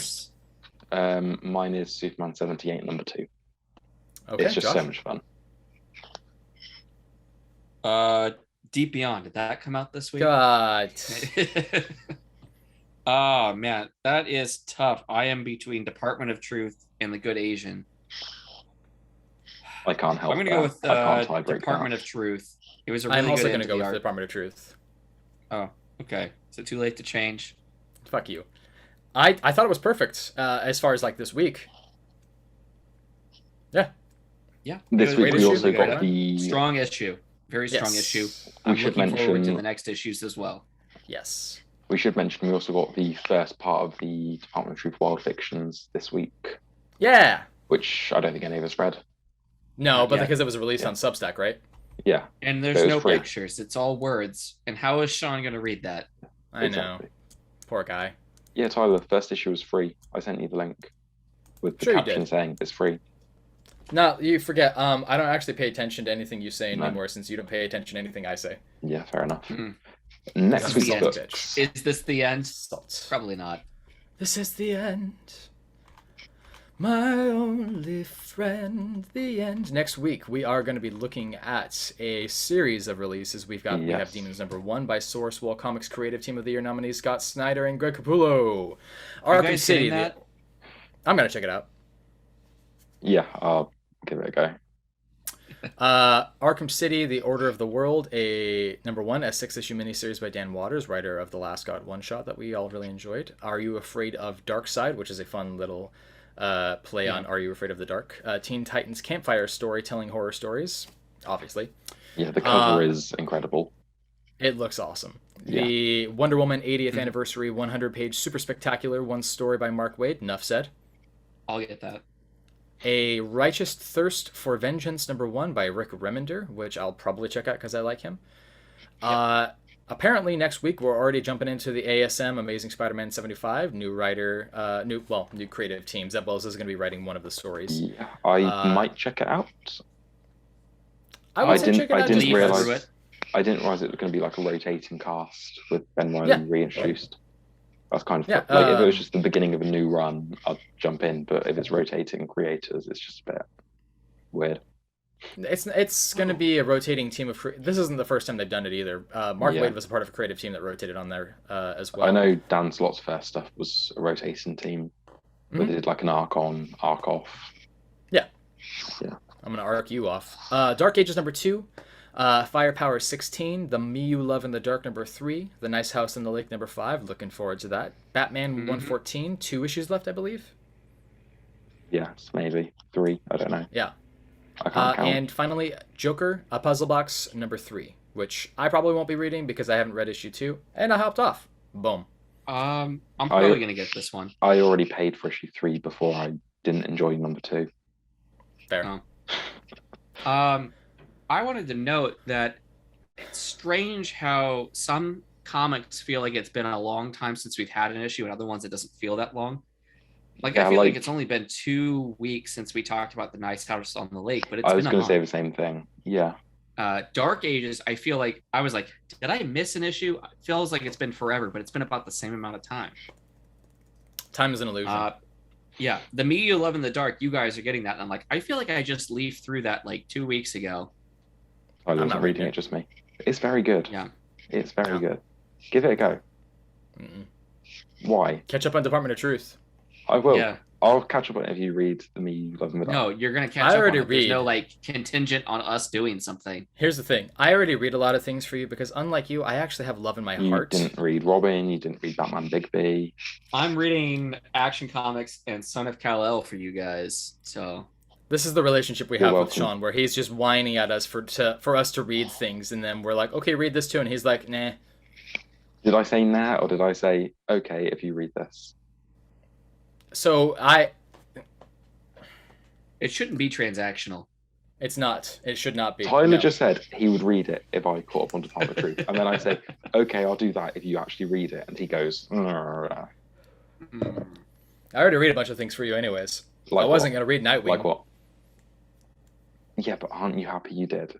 first. Mine is Superman 78, number 2. Okay, It's just Josh? so much fun. Deep Beyond. Did that come out this week? God. Oh man, that is tough. I am between Department of Truth and The Good Asian. I can't help I'm gonna that. go with I can't tiebreak Department that. of Truth. It was a I'm really also good going to end go the with arc. Department of Truth. Oh, okay. Is it too late to change? Fuck you. I thought it was perfect as far as like this week. Yeah. Yeah. This It was week we really also good. got the... Strong issue. Very strong Yes. issue. We I'm should looking forward to mention- the next issues as well. Yes. We should mention we also got the first part of the Department of Truth Wild Fictions this week, Yeah. which I don't think any of us read. No, Not but yet. because it was released Yeah. on Substack, right? Yeah, And there's It was no free. pictures. It's all words. And how is Sean going to read that? I know. exactly. Poor guy. Yeah, Tyler, the first issue was free. I sent you the link with the Sure you caption did. saying it's free. No, you forget. I don't actually pay attention to anything you say No. anymore since you don't pay attention to anything I say. Yeah, fair enough. Mhm. Next That's week's a book. bitch. Is this the end? Salt. Probably not. This is the end. My only friend, the end. Next week, we are going to be looking at a series of releases. We have Yes. Demons #1 by Source Wall Comics Creative Team of the Year nominees Scott Snyder and Greg Capullo. Are you Arkham guys City. getting that? I'm going to check it out. Yeah, I'll give it a go. Arkham City, The Order of the World, a #1, a 6-issue miniseries by Dan Waters, writer of the Last God one-shot that we all really enjoyed. Are You Afraid of Darkseid, which is a fun little play on Are You Afraid of the Dark? Teen Titans Campfire Storytelling Horror Stories, obviously. Yeah, the cover is incredible. It looks awesome. Yeah. The Wonder Woman 80th Anniversary 100-page super spectacular one story by Mark Waid, enough said. I'll get that. A Righteous Thirst for Vengeance #1 by Rick Remender, which I'll probably check out because I like him. Apparently next week we're already jumping into the ASM Amazing Spider-Man 75. New writer, new creative team. Zeb Wells is going to be writing one of the stories. Yeah, I might check it out. I would say check it out. didn't just realize. because- I didn't realize it was going to be like a rotating cast with Ben Riley Yeah. reintroduced. That's kind of Yeah, like if it was just the beginning of a new run, I'd jump in. But if it's rotating creators, it's just a bit weird. It's going to be a rotating team of. This isn't the first time they've done it either. Mark Yeah. Waid was a part of a creative team that rotated on there as well. I know Dan Slott's first stuff was a rotating team, where they did like an arc on, arc off. I'm going to arc you off. Dark Ages #2. Firepower 16. The Me You Love in the Dark #3. The Nice House in the Lake #5. Looking forward to that. Batman 114. 2 issues left, I believe. Yes, maybe 3. I don't know. Yeah. I can't count. And finally, Joker, a Puzzle Box #3, which I probably won't be reading because I haven't read issue 2, and I hopped off. Boom. I'm probably gonna get this one. I already paid for issue 3 before I didn't enjoy #2. Fair. Oh. I wanted to note that it's strange how some comics feel like it's been a long time since we've had an issue, and other ones it doesn't feel that long. Like Yeah, I feel like like- it's only been 2 weeks since we talked about the Nice House on the Lake, but it's I was been a going to say month. the same thing. Yeah. Dark Ages, I feel like I was like, did I miss an issue? It feels like it's been forever, but it's been about the same amount of time. Time is an illusion. Yeah, the Me You Love in the Dark, you guys are getting that. And I'm like, I feel like I just leafed through that like 2 weeks ago. Tyler I'm wasn't not reading reading it, just me. It's very good. Yeah. It's very good. Give it a go. Mm-mm. Why? Catch up on Department of Truth. I will. Yeah. I'll catch up on it if you read the Me Love and Without. No, you're gonna catch I up on already it. There's no read. like contingent on us doing something. Here's the thing. I already read a lot of things for you because unlike you, I actually have love in my You heart. didn't read Robin. You didn't read Batman Bigby. I'm reading Action Comics and Son of Kal-El for you guys. So This is the relationship we You're have with welcome. Sean, where he's just whining at us for us to read things, and then we're like, okay, read this too, and he's like, nah. Did I say nah, or did I say okay if you read this? So it shouldn't be transactional. it's not. It should not be. Tyler No. just said he would read it if I caught up on Department of Truth, and then I said, okay, I'll do that if you actually read it, and he goes, Mm. I already read a bunch of things for you, anyways. like I wasn't what? gonna read Nightwing. Like what? Yeah, but aren't you happy you did?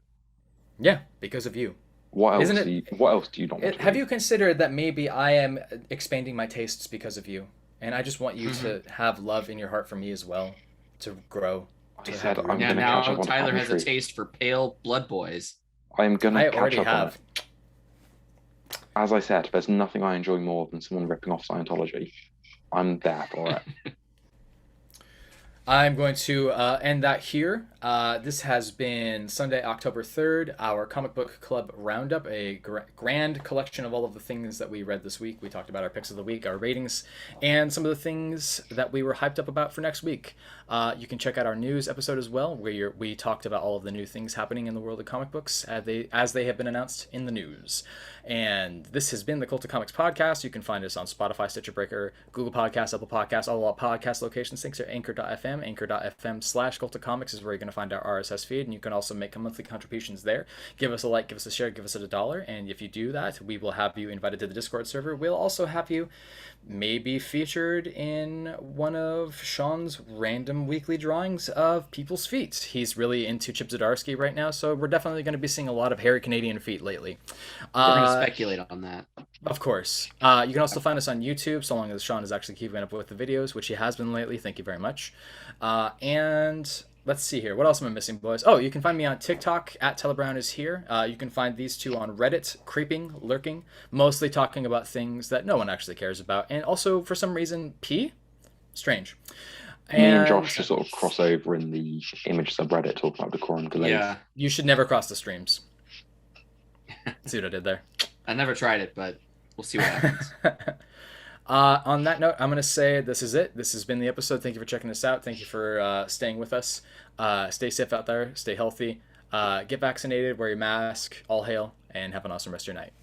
Yeah, because of you. What else? Isn't it- do you, what else do you not want to Have read? you considered that maybe I am expanding my tastes because of you, and I just want you to have love in your heart for me as well, to grow. I said I'm Yeah, going to catch now up on Tyler Department has of a Truth. taste for pale blood boys. I am going I to catch already up on have. it. As I said, there's nothing I enjoy more than someone ripping off Scientology. I'm there for it. I'm going to end that here. This has been Sunday, October 3rd, our comic book club roundup, a grand collection of all of the things that we read this week. We talked about our picks of the week, our ratings, and some of the things that we were hyped up about for next week. You can check out our news episode as well, where we talked about all of the new things happening in the world of comic books as they have been announced in the news. And this has been the Cult of Comics podcast. You can find us on Spotify, Stitcher Breaker, Google Podcasts, Apple Podcasts, all our podcast locations. Thanks to Anchor.fm. Anchor.fm/Cult of Comics is where you're going to find our RSS feed, and you can also make monthly contributions there. Give us a like, give us a share, give us $1, and if you do that, we will have you invited to the Discord server. We'll also have you maybe featured in one of Sean's random weekly drawings of people's feet. He's really into Chip Zdarsky right now, so we're definitely going to be seeing a lot of hairy Canadian feet lately. We're going to speculate on that. Of course. You can also find us on YouTube, so long as Sean is actually keeping up with the videos, which he has been lately. Thank you very much. And let's see here. What else am I missing, boys? Oh, you can find me on TikTok, at Telebrown is here. You can find these two on Reddit, creeping, lurking, mostly talking about things that no one actually cares about. And also, for some reason, P? Strange. Me and Josh just sort of cross over in the image subreddit talking about the Quorum Gleb. Yeah, You should never cross the streams. See what I did there? I never tried it, but we'll see what happens. On that note, I'm going to say this is it. This has been the episode. Thank you for checking us out. Thank you for staying with us. Stay safe out there. Stay healthy. Get vaccinated. Wear your mask. All hail. And have an awesome rest of your night.